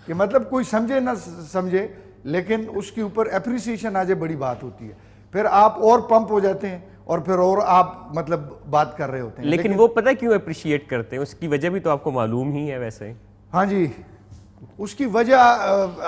कि मतलब कोई समझे ना समझे, लेकिन उसके ऊपर एप्रिसिएशन आ जाए, बड़ी बात होती है। फिर आप और पंप हो जाते हैं और फिर और आप मतलब बात कर रहे होते हैं। लेकिन वो पता है क्यों अप्रिशिएट करते हैं, उसकी वजह भी तो आपको मालूम ही है वैसे। हाँ जी, उसकी वजह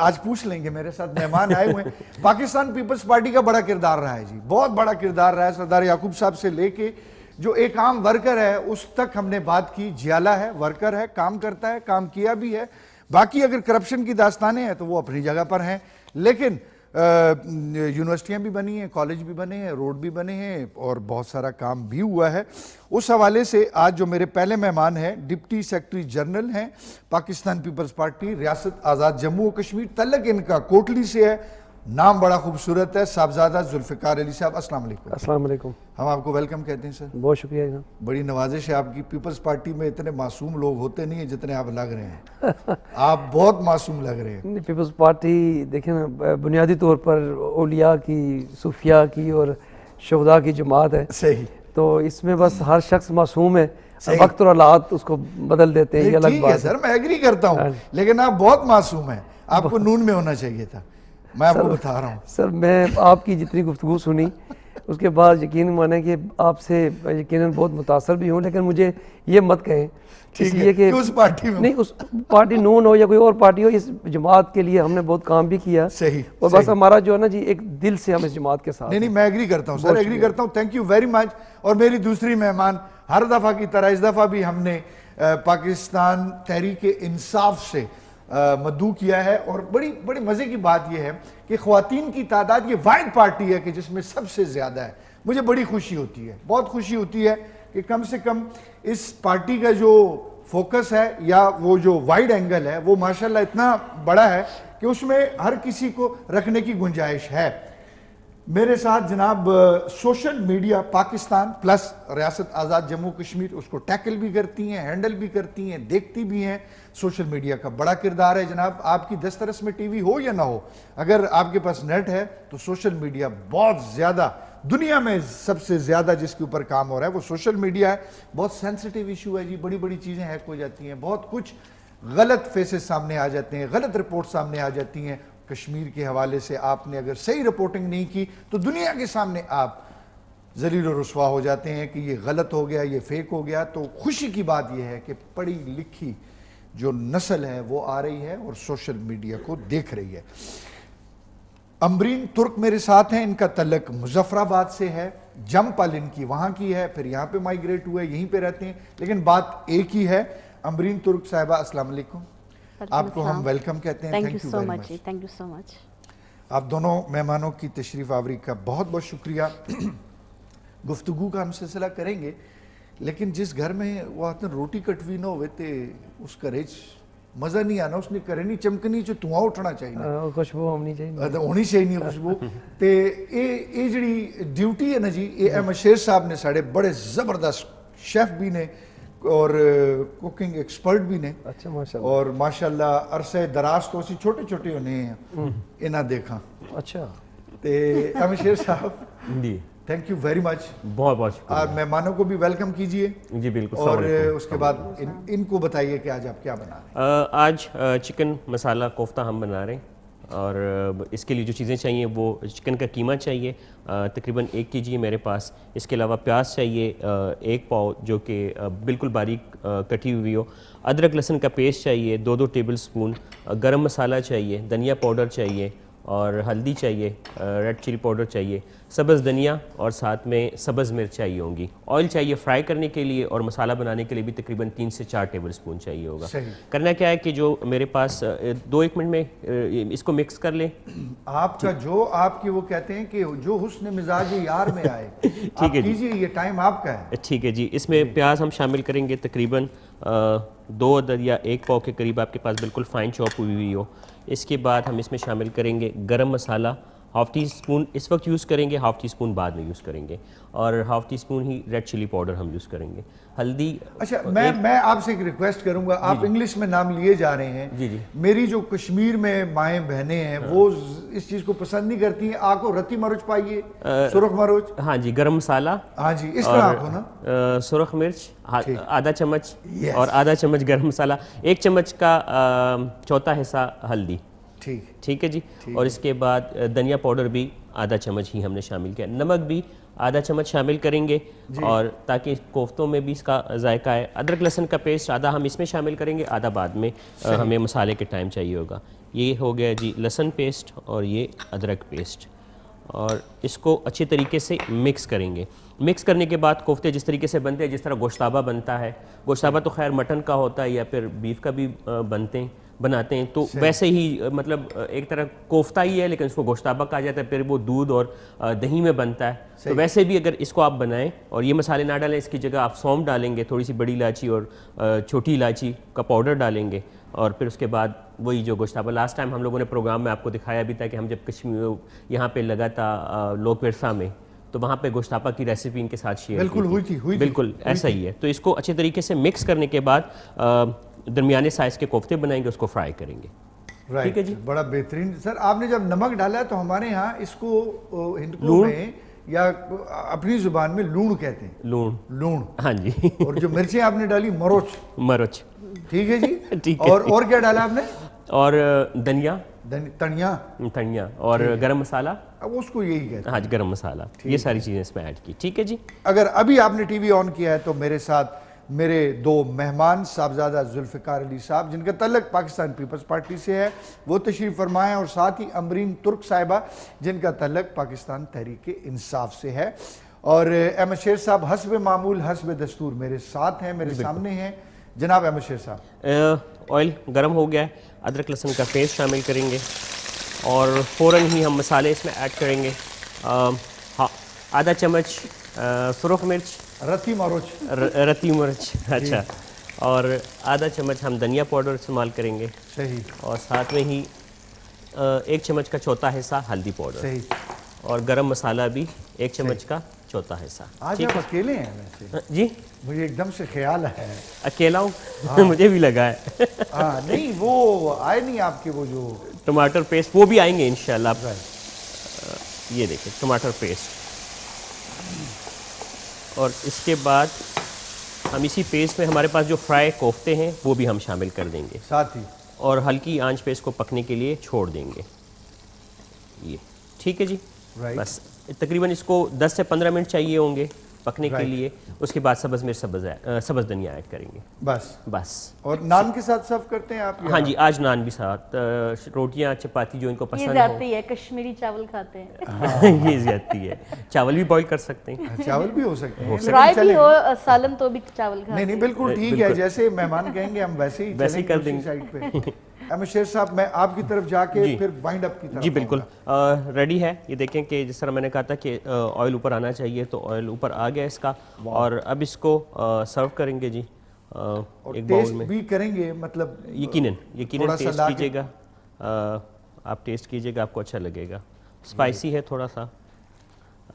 आज पूछ लेंगे। मेरे साथ मेहमान आए हुए हैं। पाकिस्तान पीपल्स पार्टी का बड़ा किरदार रहा है जी, बहुत बड़ा किरदार रहा है। सरदार याकूब साहब से लेके जो एक आम वर्कर है उस तक हमने बात की। जियाला है, वर्कर है, काम करता है, काम किया भी है। बाकी अगर करप्शन की दास्तानें हैं तो वो अपनी जगह पर हैं, लेकिन यूनिवर्सिटियां भी बनी हैं, कॉलेज भी बने हैं, रोड भी बने हैं और बहुत सारा काम भी हुआ है। उस हवाले से आज जो मेरे पहले मेहमान हैं, डिप्टी सेक्रेटरी जनरल हैं पाकिस्तान पीपल्स पार्टी रियासत आज़ाद जम्मू और कश्मीर, तल्लक इनका कोटली से है, नाम बड़ा खूबसूरत है, साहबजादा जुल्फ़िकार अली साहब। अस्सलाम वालेकुम। अस्सलाम वालेकुम। हम आपको वेलकम कहते हैं सर। बहुत शुक्रिया जनाब। बड़ी नवाजिश है आपकी। पीपल्स पार्टी में इतने मासूम लोग होते नहीं हैं जितने आप लग रहे हैं। आप बहुत मासूम लग रहे हैं। पीपल्स पार्टी देखें ना, बुनियादी तौर पर औलिया की, सूफिया की और शुहदा की जमात है। सही। तो इसमें बस हर शख्स मासूम है, वक्त और हालात उसको बदल देते हैं, ये अलग बात है। सर मैं एग्री करता हूँ, लेकिन आप बहुत मासूम हैं, आपको नून में होना चाहिए था। मैं आपको बता रहा हूँ सर, मैं आपकी जितनी गुफ्तगू सुनी उसके बाद यकीन माने कि आपसे यकीनन बहुत मुतासर भी हूँ, लेकिन मुझे ये मत कहें इसलिए कि उस पार्टी में नहीं, उस पार्टी नून हो या कोई और पार्टी हो, इस जमात के लिए हमने बहुत काम भी किया। सही। और बस हमारा जो है ना जी, एक दिल से हम इस जमात के साथ। नहीं, मैं एग्री करता हूँ सर, एग्री करता हूँ। Thank you very much. और मेरी दूसरी मेहमान, हर दफा की तरह इस दफा भी हमने पाकिस्तान तहरीक इंसाफ से मदू किया है। और बड़ी मजे की बात यह है कि ख्वातीन की तादाद ये वाहिद पार्टी है कि जिसमें सबसे ज्यादा है। मुझे बड़ी खुशी होती है, बहुत खुशी होती है कि कम से कम इस पार्टी का जो फोकस है या वो जो वाइड एंगल है वो माशाल्लाह इतना बड़ा है कि उसमें हर किसी को रखने की गुंजाइश है। मेरे साथ जनाब सोशल मीडिया पाकिस्तान प्लस रियासत आज़ाद जम्मू कश्मीर उसको टैकल भी करती हैं, हैंडल भी करती हैं, देखती भी हैं। सोशल मीडिया का बड़ा किरदार है जनाब। आपकी दस्तरस में टीवी हो या ना हो, अगर आपके पास नेट है तो सोशल मीडिया बहुत ज़्यादा, दुनिया में सबसे ज़्यादा जिसके ऊपर काम हो रहा है वो सोशल मीडिया है। बहुत सेंसिटिव इशू है जी, बड़ी बड़ी चीज़ें हैक हो जाती हैं, बहुत कुछ गलत फेसेस सामने आ जाते हैं, गलत रिपोर्ट सामने आ जाती हैं। कश्मीर के हवाले से आपने अगर सही रिपोर्टिंग नहीं की तो दुनिया के सामने आप जलील और रुस्वा हो जाते हैं कि ये गलत हो गया, ये फेक हो गया। तो खुशी की बात यह है कि पढ़ी लिखी जो नस्ल है वो आ रही है और सोशल मीडिया को देख रही है। अमरीन तुर्क मेरे साथ हैं, इनका तल्लक मुजफ्फराबाद से है, जमपल इनकी वहाँ की है, फिर यहाँ पे माइग्रेट हुए, यहीं पे रहते हैं, लेकिन बात एक ही है। अमरीन तुर्क साहिबा, अस्सलाम वालेकुम। आपको हम वेलकम कहते हैं। Thank you so much. Thank you so much. आप दोनों मेहमानों की तशरीफ़ आवरी का बहुत बहुत शुक्रिया। गुफ्तगू का हम सिलसिला करेंगे, लेकिन जिस घर में वो आते रोटी कटवी ना होवे ते उस घरे मज़ा नहीं आना, उसने करे नहीं चमकनी जो धुआं उठना चाहिए, खुशबू होनी चाहिए, होनी चाहिए खुशबू। ते ये जिहड़ी ड्यूटी है ना जी, ये अहमद शेर साहब ने साढ़े बड़े ज़बरदस्त शेफ भी ने और कुकिंग एक्सपर्ट भी ने। अच्छा माशाल्लाह। और माशाल्लाह अरसे दराज तो असी छोटे छोटे होने हैं इन्हें देखा। अच्छा। ते अहमद शेर साहब जी, थैंक यू वेरी मच। बहुत बहुत शुक्रिया। और मेहमानों को भी वेलकम कीजिए जी बिल्कुल। और अस्सलाम वालेकुम। उसके बाद इनको बताइए कि आज आप क्या बना रहे हैं। आज चिकन मसाला कोफ्ता हम बना रहे हैं और इसके लिए जो चीज़ें चाहिए वो चिकन का कीमा चाहिए तकरीबन 1 kg मेरे पास। इसके अलावा प्याज चाहिए 1 पाव जो कि बिल्कुल बारीक कटी हुई हो। अदरक लहसुन का पेस्ट चाहिए 2-2 टेबल स्पून। गरम मसाला चाहिए, धनिया पाउडर चाहिए और हल्दी चाहिए, रेड चिली पाउडर चाहिए, सब्ज़ धनिया और साथ में सब्ज़ मिर्च चाहिए होंगी। ऑयल चाहिए फ्राई करने के लिए और मसाला बनाने के लिए भी तकरीबन 3 से 4 टेबल स्पून चाहिए होगा। सही। करना क्या है कि जो मेरे पास 2-1 मिनट में इसको मिक्स कर लें। आपका जो आपकी वो कहते हैं कि जो हुस्न मिजाज यार में आए ठीक है जी। कीजिए, ये टाइम आपका है। ठीक है जी। इसमें प्याज हम शामिल करेंगे तकरीबन 2 अदद या 1 पाव के करीब आपके पास बिल्कुल फाइन चॉप हुई हुई हो। इसके बाद हम इसमें शामिल करेंगे गरम मसाला 1/2 टीस्पून इस वक्त यूज़ करेंगे, 1/2 टीस्पून बाद में यूज़ करेंगे और 1/2 टीस्पून ही रेड चिली पाउडर हम यूज़ करेंगे। हल्दी। अच्छा, मैं आपसे एक रिक्वेस्ट करूंगा, आप इंग्लिश में नाम लिए जा रहे हैं। जी जी। मेरी जो कश्मीर में माएँ बहनें हैं वो इस चीज़ को पसंद नहीं करती हैं। आपको रत्ती मरुच पाइए, सुरख मरुच। हाँ जी, गरम मसाला। हाँ जी, इस तरह आपको ना सुरख मिर्च आधा चम्मच और आधा चम्मच गरम मसाला, 1 चम्मच का 1/4 हिस्सा हल्दी। ठीक है जी। और इसके बाद धनिया पाउडर भी आधा चम्मच ही हमने शामिल किया। नमक भी आधा चम्मच शामिल करेंगे और ताकि कोफ्तों में भी इसका जायका है। अदरक लहसुन का पेस्ट आधा हम इसमें शामिल करेंगे, आधा बाद में हमें मसाले के टाइम चाहिए होगा। ये हो गया जी लहसुन पेस्ट और ये अदरक पेस्ट और इसको अच्छे तरीके से मिक्स करेंगे। मिक्स करने के बाद कोफ्ते जिस तरीके से बनते हैं, जिस तरह गोश्ताबा बनता है, गोश्ताबा तो खैर मटन का होता है या फिर बीफ का भी बनाते हैं तो वैसे ही मतलब एक तरह कोफ्ता ही है लेकिन उसको गोश्ताबा कहा जाता है। फिर वो दूध और दही में बनता है। तो वैसे भी अगर इसको आप बनाएं और ये मसाले ना डालें, इसकी जगह आप सौंफ डालेंगे, थोड़ी सी बड़ी इलायची और छोटी इलायची का पाउडर डालेंगे और फिर उसके बाद वही जो गोश्ताबा लास्ट टाइम हम लोगों ने प्रोग्राम में आपको दिखाया भी था कि हम जब कश्मीर यहाँ पे लगा था लोक विरसा में तो वहाँ पे गोश्ताबा की रेसिपी इनके साथ शेयर बिल्कुल हुई थी। बिल्कुल ऐसा ही है। तो इसको अच्छे तरीके से मिक्स करने के बाद दरमियाने साइज के कोफ्ते बनाएंगे, उसको फ्राई करेंगे। ठीक है जी। बड़ा बेहतरीन। सर आपने जब नमक डाला तो हमारे यहाँ इसको हिंदुओं में या अपनी जुबान में लूण कहते हैं। लूण। हाँ जी। और जो मिर्चें आपने डाली मरोच। ठीक है जी। ठीक है। और क्या डाला आपने? और धनिया तनिया और गरम मसाला, उसको यही कहते हैं। हाँ जी, गरम मसाला, ये सारी चीजें इसमें ऐड की। ठीक है जी। अगर अभी आपने टीवी ऑन किया है तो मेरे साथ मेरे 2 मेहमान साहबजादा जुल्फ़िकार अली साहब जिनका तल्लक पाकिस्तान पीपल्स पार्टी से है वो तशरीफ़ फरमाएं और साथ ही अमरीन तुर्क साहिबा जिनका तल्लक पाकिस्तान तहरीक इंसाफ से है और अहमद शेर साहब हस्ब मामूल हस्ब दस्तूर मेरे साथ हैं, मेरे सामने हैं। जनाब अहमद शेर साहब, ऑयल गर्म हो गया है, अदरक लहसुन का पेस्ट शामिल करेंगे और फ़ौरन ही हम मसाले इसमें ऐड करेंगे। आधा चम्मच सुरख मिर्च, रत्ती मिर्च, अच्छा, और आधा चम्मच हम धनिया पाउडर इस्तेमाल करेंगे। सही। और साथ में ही 1 चम्मच का 1/4 हिस्सा हल्दी पाउडर। सही। और गरम मसाला भी 1 चम्मच का 1/4 हिस्सा। आज आप अकेले हैं वैसे? जी, मुझे एकदम से ख्याल है अकेला हूँ। हाँ। मुझे भी लगा है। हाँ, नहीं वो आए नहीं आपके वो जो टमाटर पेस्ट, वो भी आएंगे इंशाल्लाह। ये देखिए टमाटर पेस्ट और इसके बाद हम इसी पेस्ट में हमारे पास जो फ्राई कोफ्ते हैं वो भी हम शामिल कर देंगे साथ ही और हल्की आंच पे इसको पकने के लिए छोड़ देंगे। ये ठीक है जी। बस तकरीबन इसको 10 से 15 मिनट चाहिए होंगे पकने के लिए। उसके बाद सब्ज़ मिर्च सब्ज़ धनिया ऐड करेंगे। बस। और नान के साथ सर्व करते हैं आप? हाँ जी, आज नान भी साथ, रोटियां चपाती जो इनको पसंद हो। ये कश्मीरी चावल खाते हैं। हाँ। ये ज्यादती है। चावल भी बॉईल कर सकते हैं। चावल भी हो सकते हैं, फ्राई भी हो, सालन तो भी चावल खाते हैं। नहीं बिल्कुल ठीक है, जैसे मेहमान कहेंगे हम वैसे ही कर देंगे साइड पे। अहमद शेर साहब, मैं आपकी तरफ जाके फिर वाइंड अप की तरफ। जी बिल्कुल रेडी है। ये देखें कि जिस तरह मैंने कहा था कि ऑयल ऊपर आना चाहिए तो ऑयल ऊपर आ गया इसका और अब इसको सर्व करेंगे जी एक बाउल में। भी करेंगे मतलब यकीनन टेस्ट कीजिएगा। आप टेस्ट कीजिएगा, आपको अच्छा लगेगा। स्पाइसी है थोड़ा सा।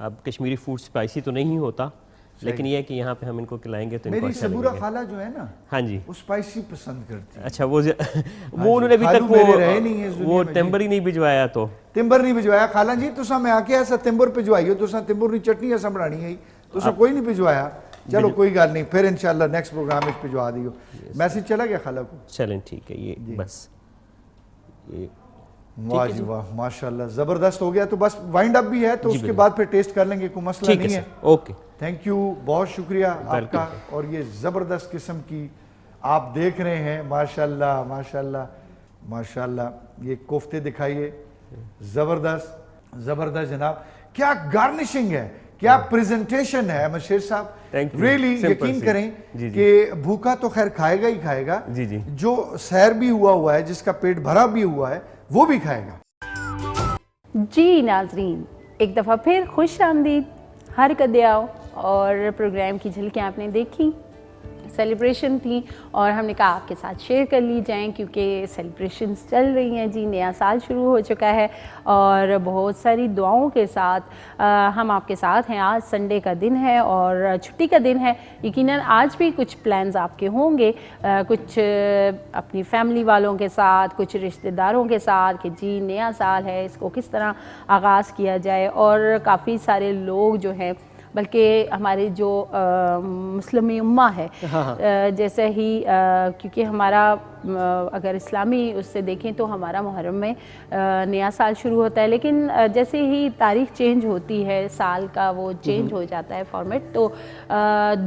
अब कश्मीरी फूड स्पाइसी तो नहीं होता लेकिन ये है कि यहाँ पे हम इनको खिलाएंगे तो इनको मेरी अच्छा सबूरा लगेगा। खाला जो है ना, हाँ जी, वो स्पाइसी पसंद करती है। अच्छा वो उन्होंने अभी तक खालू मेरे रहे नहीं है इस दुनिया वो में जी। टिम्बर ही नहीं भिजवाया तो तिंबर नहीं भिजवाया खाला जी, तुसा मैं आके ऐसा तिंबर भिजवाइयो, तुसा तिंबर दी चटनी ऐसा बनानी है, तुसा कोई नहीं भिजवाया। चलो कोई गल नहीं, फिर इंशाल्लाह नेक्स्ट प्रोग्राम में भिजवा दियो। मैसेज चला गया खाला को? चलें ठीक है, ये बस ये वाह जी वाह, माशाल्लाह जबरदस्त हो गया। तो बस वाइंड अप भी है, तो उसके बाद फिर टेस्ट कर लेंगे, कोई मसला ठीक है नहीं है। सर, ओके, थैंक यू, बहुत शुक्रिया आपका। और ये ज़बरदस्त किस्म की आप देख रहे हैं, माशाल्लाह माशाल्लाह माशाल्लाह। ये कोफ्ते दिखाइए, ज़बरदस्त ज़बरदस्त जनाब। क्या गार्निशिंग है, क्या प्रेजेंटेशन है मशेर साहब, Thank you. रियली Simple यकीन सी। करें जी, जी। कि भूखा तो खैर खाएगा ही खाएगा, जी, जी। जो सैर भी हुआ है, जिसका पेट भरा भी हुआ है, वो भी खाएगा। जी नाजरीन, एक दफ़ा फिर खुश आमदीद, हर कदे आओ। और प्रोग्राम की झलकियाँ आपने देखी, सेलिब्रेशन थी और हमने कहा आपके साथ शेयर कर ली जाएं, क्योंकि सेलिब्रेशंस चल रही हैं जी, नया साल शुरू हो चुका है और बहुत सारी दुआओं के साथ हम आपके साथ हैं। आज संडे का दिन है और छुट्टी का दिन है, यकीनन आज भी कुछ प्लान्स आपके होंगे, कुछ अपनी फैमिली वालों के साथ, कुछ रिश्तेदारों के साथ कि जी नया साल है, इसको किस तरह आगाज़ किया जाए। और काफ़ी सारे लोग जो हैं, बल्कि हमारे जो मुस्लिमी उम्मा है, जैसे ही क्योंकि हमारा अगर इस्लामी उससे देखें तो हमारा मुहर्रम में नया साल शुरू होता है, लेकिन जैसे ही तारीख चेंज होती है, साल का वो चेंज हो जाता है फॉर्मेट, तो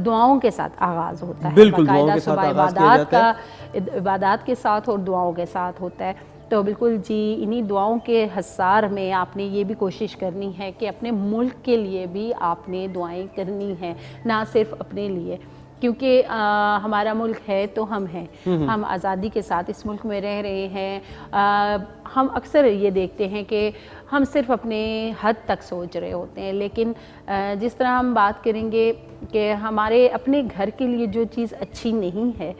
दुआओं के साथ आगाज़ होता है। बिल्कुल, दुआओं के साथ आगाज़ किया जाता है। इबादत के साथ और दुआओं के साथ होता है। तो बिल्कुल जी, इन्हीं दुआओं के हसार में आपने ये भी कोशिश करनी है कि अपने मुल्क के लिए भी आपने दुआएं करनी हैं, ना सिर्फ अपने लिए, क्योंकि हमारा मुल्क है तो हम हैं, हम आज़ादी के साथ इस मुल्क में रह रहे हैं। हम अक्सर ये देखते हैं कि हम सिर्फ अपने हद तक सोच रहे होते हैं, लेकिन जिस तरह हम बात करेंगे कि हमारे अपने घर के लिए जो चीज़ अच्छी नहीं है,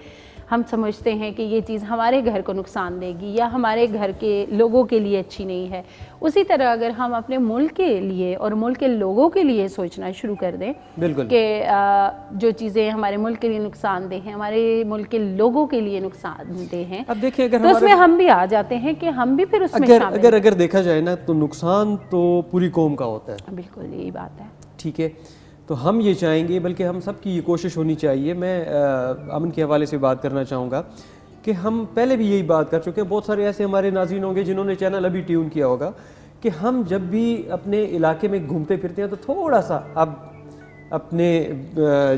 हम समझते हैं कि ये चीज़ हमारे घर को नुकसान देगी या हमारे घर के लोगों के लिए अच्छी नहीं है। उसी तरह अगर हम अपने मुल्क के लिए और मुल्क के लोगों के लिए सोचना शुरू कर दें, बिल्कुल, कि जो चीज़ें हमारे मुल्क के लिए नुकसानदेह हैं, हमारे मुल्क के लोगों के लिए नुकसानदेह हैं, अब देखिए अगर तो उसमें हम भी आ जाते हैं कि हम भी फिर उसमें शामिल अगर अगर देखा जाए ना, तो नुकसान तो पूरी कौम का होता है। बिल्कुल यही बात है। ठीक है, तो हम ये चाहेंगे, बल्कि हम सब की ये कोशिश होनी चाहिए। मैं अमन के हवाले से बात करना चाहूँगा कि हम पहले भी यही बात कर चुके हैं, बहुत सारे ऐसे हमारे नाज़रीन होंगे जिन्होंने चैनल अभी ट्यून किया होगा, कि हम जब भी अपने इलाके में घूमते फिरते हैं तो थोड़ा सा अब अपने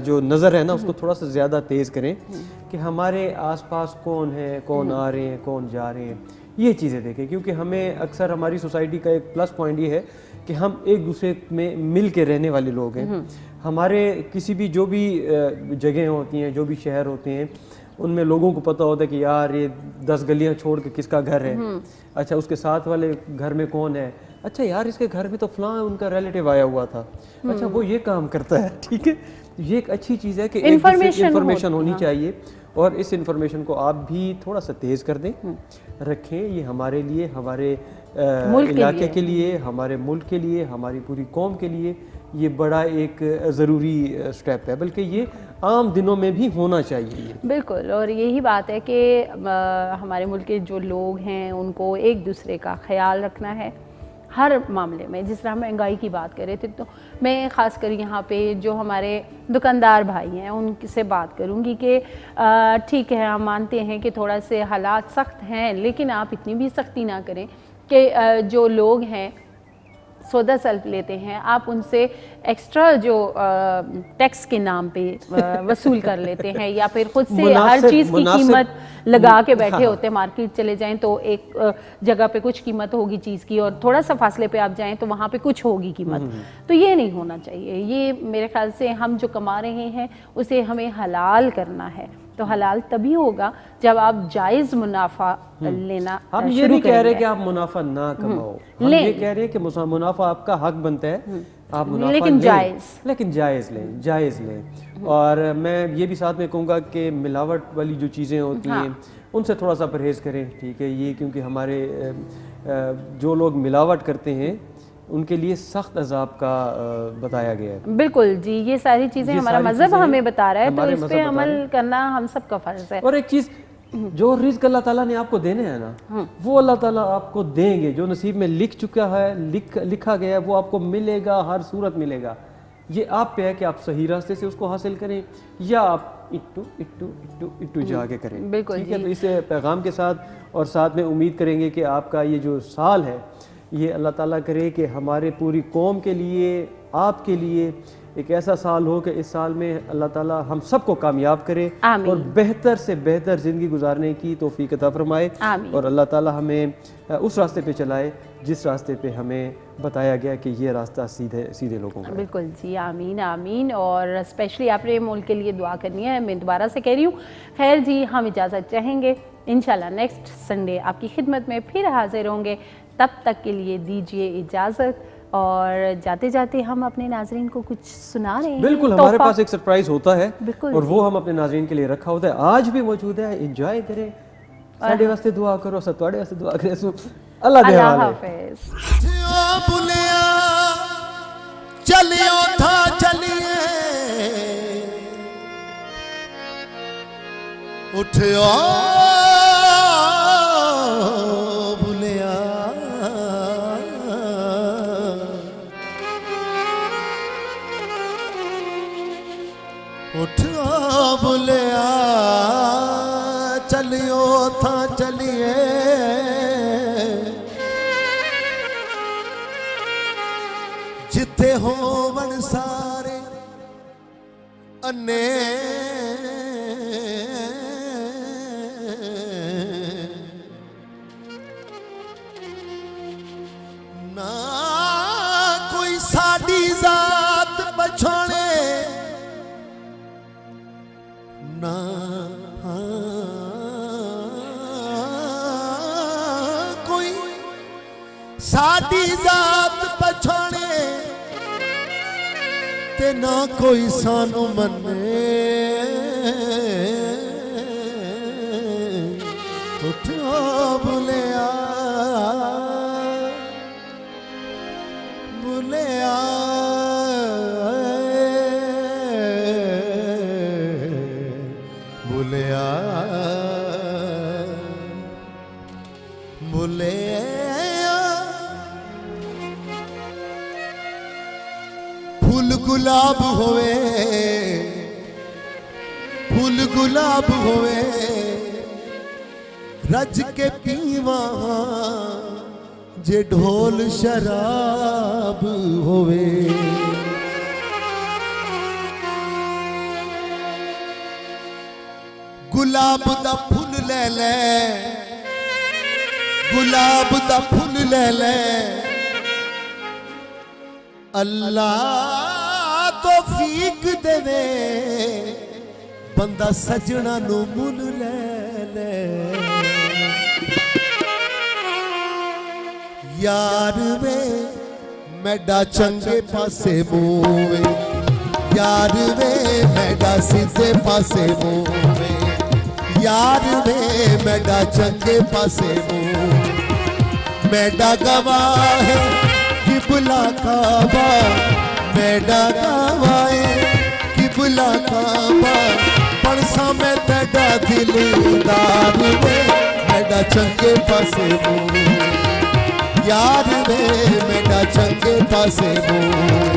जो नज़र है ना उसको थोड़ा सा ज़्यादा तेज़ करें कि हमारे आसपास कौन है, कौन आ रहे हैं, कौन जा रहे हैं, ये चीज़ें देखें। क्योंकि हमें अक्सर हमारी सोसाइटी का एक प्लस पॉइंट ये है कि हम एक दूसरे में मिल के रहने वाले लोग हैं। हमारे किसी भी जो भी जगह होती हैं, जो भी शहर होते हैं, उनमें लोगों को पता होता है कि यार ये 10 गलियां छोड़ के किसका घर है, अच्छा उसके साथ वाले घर में कौन है, अच्छा यार इसके घर में तो फलां उनका रिलेटिव आया हुआ था, अच्छा वो ये काम करता है। ठीक है, ये एक अच्छी चीज़ है कि इन्फॉर्मेशन होनी चाहिए, और इस इन्फॉर्मेशन को आप भी थोड़ा सा तेज़ कर दें, रखें। ये हमारे लिए, हमारे इलाके के लिए, हमारे मुल्क के लिए, हमारी पूरी कौम के लिए ये बड़ा एक ज़रूरी स्टेप है, बल्कि ये आम दिनों में भी होना चाहिए। बिल्कुल, और यही बात है कि हमारे मुल्क के जो लोग हैं उनको एक दूसरे का ख्याल रखना है हर मामले में। जिस तरह हम महंगाई की बात कर रहे थे, तो मैं ख़ासकर यहाँ पे जो हमारे दुकानदार भाई हैं उनसे बात करूँगी कि ठीक है, हम मानते हैं कि थोड़ा से हालात सख्त हैं, लेकिन आप इतनी भी सख्ती ना करें कि जो लोग हैं सौदा सल्फ लेते हैं, आप उनसे एक्स्ट्रा जो टैक्स के नाम पे वसूल कर लेते हैं, या फिर खुद से हर चीज़ की कीमत लगा के बैठे होते हैं। मार्केट चले जाएं तो एक जगह पे कुछ कीमत होगी चीज़ की, और थोड़ा सा फासले पे आप जाएं तो वहाँ पे कुछ होगी कीमत। तो ये नहीं होना चाहिए। ये मेरे ख्याल से हम जो कमा रहे हैं उसे हमें हलाल करना है। तो हलाल तभी होगा जब आप जायज़ मुनाफा लेना। हम ये नहीं कह रहे कि आप मुनाफा ना कमाओ, हम ये कह रहे हैं कि मुनाफा आपका हक बनता है, आप मुनाफा लेकिन जायज़ लें। और मैं ये भी साथ में कहूँगा कि मिलावट वाली जो चीज़ें होती हैं उनसे थोड़ा सा परहेज़ करें। ठीक है, ये क्योंकि हमारे जो लोग मिलावट करते हैं उनके लिए सख्त अजाब का बताया गया है। बिल्कुल जी, ये सारी चीज़ें ये हमारा सारी मज़हब चीज़ें हमें बता रहा है, तो हमारे इस मज़हब पे बता रहे अमल हैं। करना हम सबका फ़र्ज़ है। और एक चीज़, जो रिज़्क़ अल्लाह ताला ने आपको देने हैं ना, वो अल्लाह ताला आपको देंगे। जो नसीब में लिख चुका है, लिखा गया है, वो आपको मिलेगा, हर सूरत मिलेगा। ये आप पे है कि आप सही रास्ते से उसको हासिल करें या आप इट्टू इट्टू इट्टू इट्टू जाके करें। बिल्कुल ठीक है, जी। तो इस पैगाम के साथ और साथ में उम्मीद करेंगे कि आपका ये जो साल है, ये अल्लाह ताला करे कि हमारे पूरी कौम के लिए, आपके लिए एक ऐसा साल हो कि इस साल में अल्लाह ताला हम सबको कामयाब करे आमीन। और बेहतर से बेहतर ज़िंदगी गुजारने की तौफीक अता फरमाए आमीन। और अल्लाह ताला हमें उस रास्ते पे चलाए जिस रास्ते पे हमें बताया गया कि ये रास्ता सीधे सीधे लोगों का है। बिल्कुल जी, आमीन आमीन। और स्पेशली आपने मुल्क के लिए दुआ करनी है, मैं दोबारा से कह रही हूँ। खैर जी, हम इजाज़त चाहेंगे, इंशाल्लाह नेक्स्ट संडे आपकी खिदमत में फिर हाजिर होंगे। तब तक के लिए दीजिए इजाज़त, और जाते जाते हम अपने नाजरीन को कुछ सुना रहे हैं। बिल्कुल, हमारे तोहफा। पास एक सरप्राइज होता है बिल्कुल और जी। वो हम अपने नाजरीन के लिए रखा होता है, आज भी मौजूद है। एंजॉय करें, साढ़े वास्ते दुआ करो, सतवाड़े वास्ते दुआ करें। अल्लाह दे अल्लाह हवाले। हाफिज़। बुलिया चलियो था चलिए उठियो बुलिया उठियो बुलिया चलियो था चलिए जिथे होवन सारे अन्ने ना कोई साडी जात पछाणे ना कोई साडी जात पछाणे ते ना कोई सानू मन्ने उठो बुलिया बुलिया बुलिया बुलिया फूल गुलाब होवे फूल गुलाब होवे रज के पीवा जे ढोल शराब होवे गुलाब दा फूल ले ले गुलाब दा फूल ले ले अल्लाह तो फीक देवे बंदा सजना नू मुल ले ले यार वे मैडा चंगे पासे मूवे यार वे मैडा सीधे पासे मूवे यार वे मैडा चंगे पासे मूवे मैडा गवाह किबला काबा मैडा गवाए किबला काबा परसा में तेरा दिलदार वे मैडा चंगे पासे मूवे यार वे मैडा चंगे पासे मूवे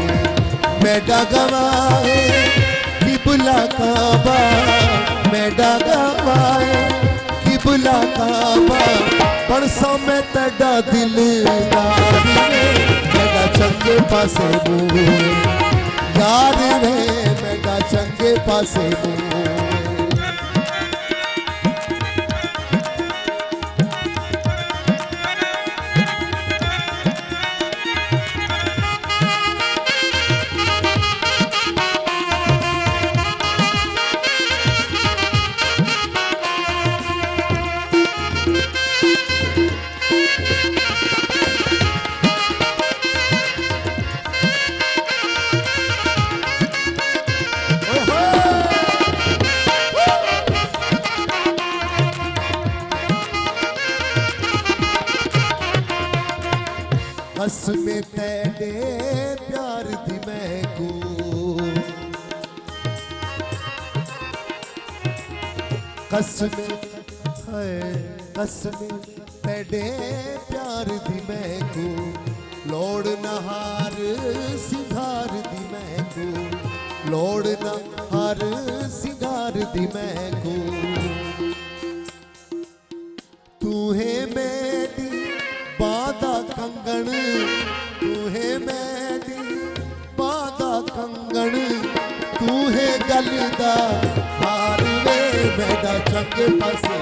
मैडा गवाए किबला काबा मैडा गवाए किबला काबा परसों में तेरा दिलदार रे मैडा चंगे पासे मूवे यार रे मैडा चंगे पासे मूवे कसम तेरे प्यार दी महकू कसम है कसम तेरे प्यार दी महकू लोड़ नहार सिंगार दी महकू लोड़ नहार सिंगार दी महकू तू है मेरी बादा कंगन तू है मेरी बादा कंगन तू है गलदा हार वे मेरा चंगे पासे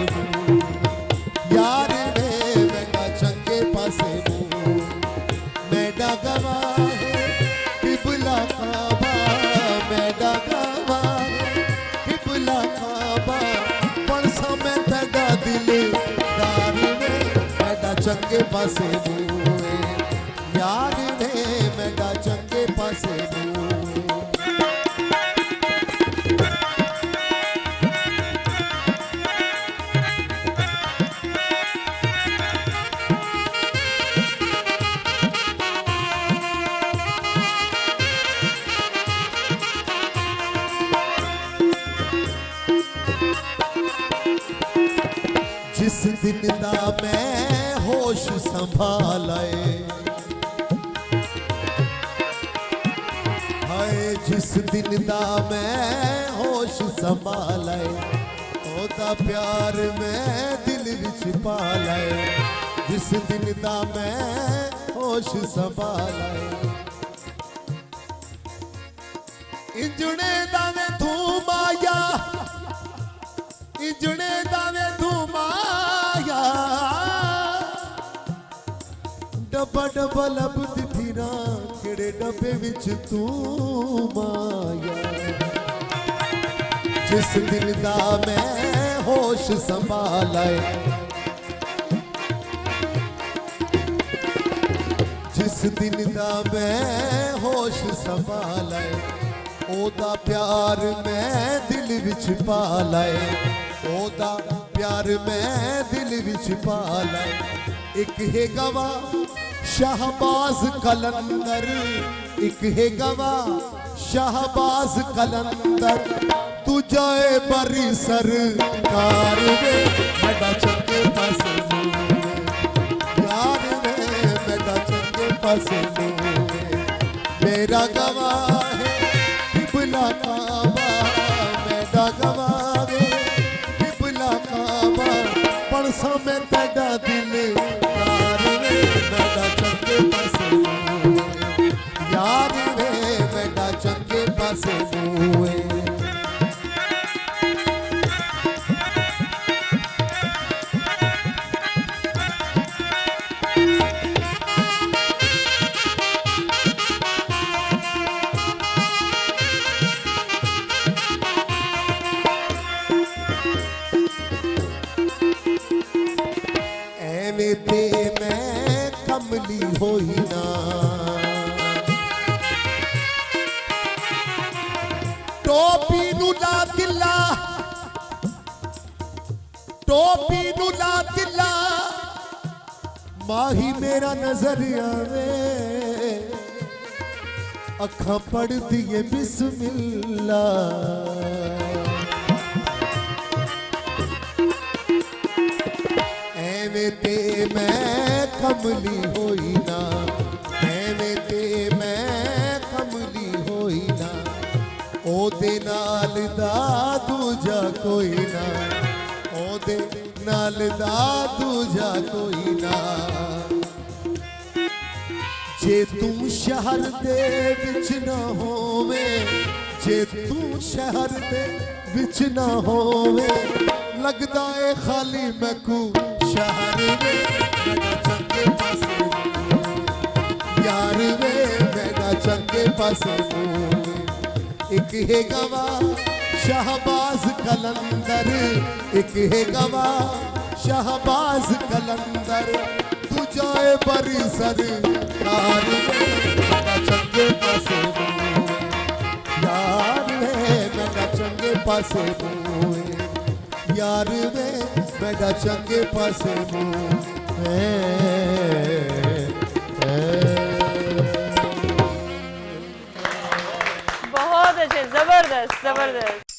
यार वे मेरा चंगे पासे मेरा गवा है किबला काबा मेरा गवा है किबला काबा पण समय तेरा दिल दार वे मेरा चंगे पासे यार वे मेरा चंगे पासे जिस दिन दा मैं होश संभालाए हाय जिस दिन दा मैं होश संभालाए ओदा प्यार मैं दिल विच पालाए जिस दिन दा मैं होश संभालाए इंजने दा मैं धूम आया इंजने दा मैं धूम आया डब्बा डब्बा लभदी फिरा किहड़े डब्बे विच तू माया जिस दिन दा मैं होश संभालाए जिस दिन दा मैं होश संभालाए ओदा प्यार मैं दिल विच पालाए ओदा प्यार मैं दिल विच पालाए एक है गवा शाहबाज कलंदर एक है गवा शाहबाज कलंदर तू जाए बरी सरकार वे मेरा चंगे पासे यार वे मेरा चंगे पासे मेरा गवा है किबला काबा मेरा गवा वे किबला काबा पण समय तेरा दिल यार वे मेरा चंगे पासे यार वे मेरा चंगे पासे एवें ते मैं कमली होई ना टोपी नू ला दिला टोपी नू ला दिला माही मेरा नजर आवे अखा पढ़ दिए बिस्मिल्ला एवें ते मैं कमली होई ना एवें ते मैं कमली होई ना ओदे नाल दा दूजा कोई ना ओदे नाल दा दूजा कोई ना जे तू शहर दे विच ना होवे जे तू शहर दे विच ना होवे लगदा है खाली मैकू शहर वे मेरा चंगे पासे यार वे मेरा चंगे पासे एक है गवा शाहबाज कलंदर एक है गवा शाहबाज कलंदर तू जाए बरी सरकार वे मेरा चंगे पासे यार वे मेरा चंगे पासे यार वे मेरा चंगे पासे मुँह जबरदस्त।